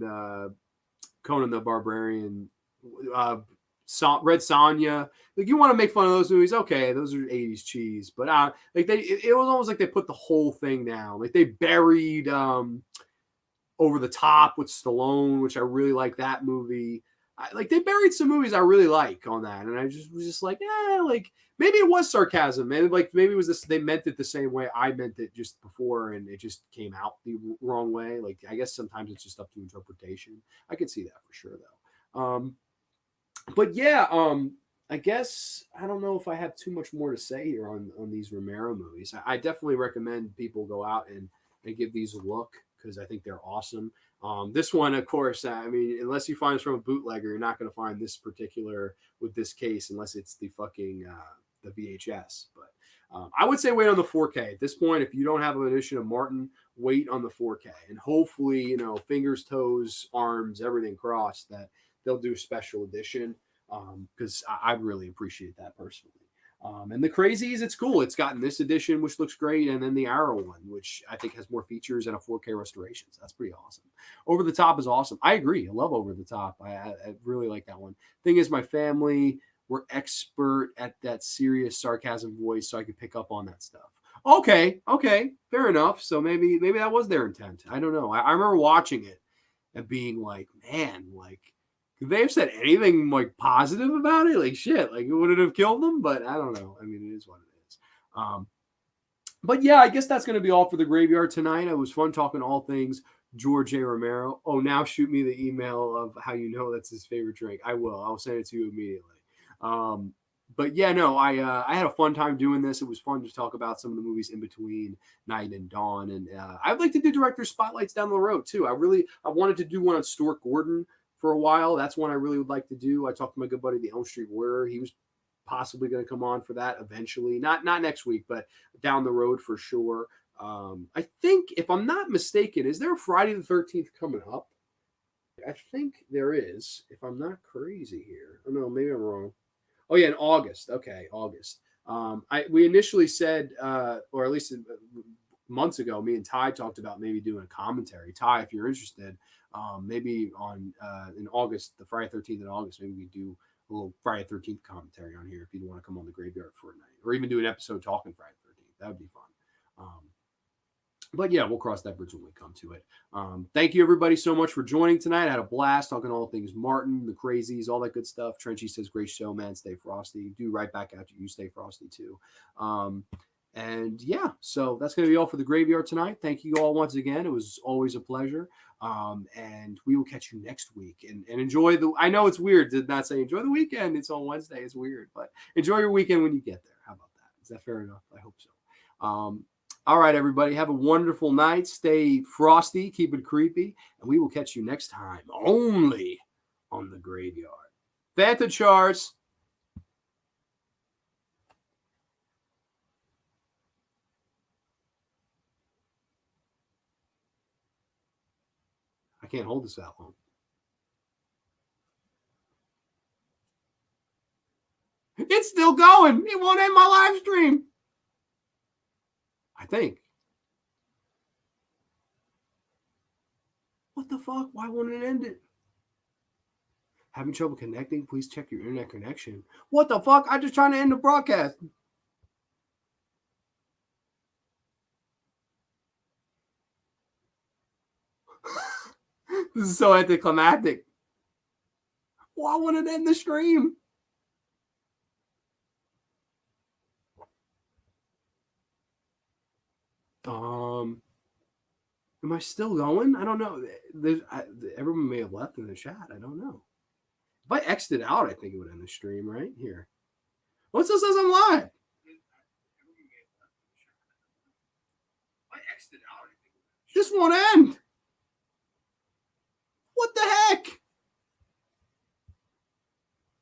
[SPEAKER 1] Conan the Barbarian, Red Sonja. Like you want to make fun of those movies, okay, those are 80s cheese. But like it was almost like they put the whole thing down. Like they buried Over the Top with Stallone, which I really like that movie. Like they buried some movies I really like on that, and I was just like, yeah, like maybe it was sarcasm, man. Like maybe it was this. They meant it the same way I meant it just before, and it just came out the wrong way. Like I guess sometimes it's just up to interpretation. I could see that for sure, though. But yeah, I guess I don't know if I have too much more to say here on these Romero movies. I definitely recommend people go out and give these a look because I think they're awesome. This one, of course, I mean, unless you find this from a bootlegger, you're not going to find this particular with this case unless it's the fucking the VHS. But I would say wait on the 4K at this point. If you don't have an edition of Martin, wait on the 4K, and hopefully, fingers, toes, arms, everything crossed that they'll do a special edition because I really appreciate that personally. And the Crazies, it's cool. It's gotten this edition, which looks great, and then the Arrow one, which I think has more features and a 4K restoration. So that's pretty awesome. Over the Top is awesome. I agree. I love Over the Top. I really like that one. Thing is, my family were expert at that serious sarcasm voice, so I could pick up on that stuff. Okay, fair enough. So maybe that was their intent. I don't know. I remember watching it and being like, man, like, could they have said anything like positive about it? Like shit, like would it have killed them? But I don't know. I mean, it is what it is. But yeah, I guess that's going to be all for the graveyard tonight. It was fun talking all things George A. Romero. Oh, now shoot me the email of how you know that's his favorite drink. I will. I'll send it to you immediately. But yeah, no, I had a fun time doing this. It was fun to talk about some of the movies in between Night and Dawn, and I'd like to do director spotlights down the road too. I wanted to do one on Stuart Gordon for a while. That's one I really would like to do. I talked to my good buddy, the Elm Street Warrior. He was possibly going to come on for that eventually. Not next week, but down the road for sure. I think, if I'm not mistaken, is there a Friday the 13th coming up? I think there is, if I'm not crazy here. Oh, no, maybe I'm wrong. Oh, yeah, in August. Okay, August. We initially said, or at least months ago, me and Ty talked about maybe doing a commentary. Ty, if you're interested, maybe on in August, the Friday 13th in August, maybe we do a little Friday 13th commentary on here if you want to come on the graveyard for a night, or even do an episode talking Friday 13th. That would be fun. But yeah, we'll cross that bridge when we come to it. Thank you everybody so much for joining tonight. I had a blast talking all things Martin, the Crazies, all that good stuff. Trenchy says, great show, man. Stay frosty. Do right back at you. You stay frosty too. And yeah, so that's going to be all for the graveyard tonight. Thank you all once again. It was always a pleasure. And we will catch you next week. And enjoy the. I know it's weird to not say enjoy the weekend. It's on Wednesday. It's weird, but enjoy your weekend when you get there. How about that? Is that fair enough? I hope so. All right, everybody. Have a wonderful night. Stay frosty. Keep it creepy. And we will catch you next time only on the graveyard. Fanta charts. I can't hold this that long. It's still going. It won't end my live stream. I think. What the fuck? Why won't it end it? Having trouble connecting? Please check your internet connection. What the fuck? I'm just trying to end the broadcast. This is so anticlimactic. Why won't it end the stream? Am I still going? I don't know. Everyone may have left in the chat. I don't know. If I exited out, I think it would end the stream right here. What's this says I'm live? This won't end.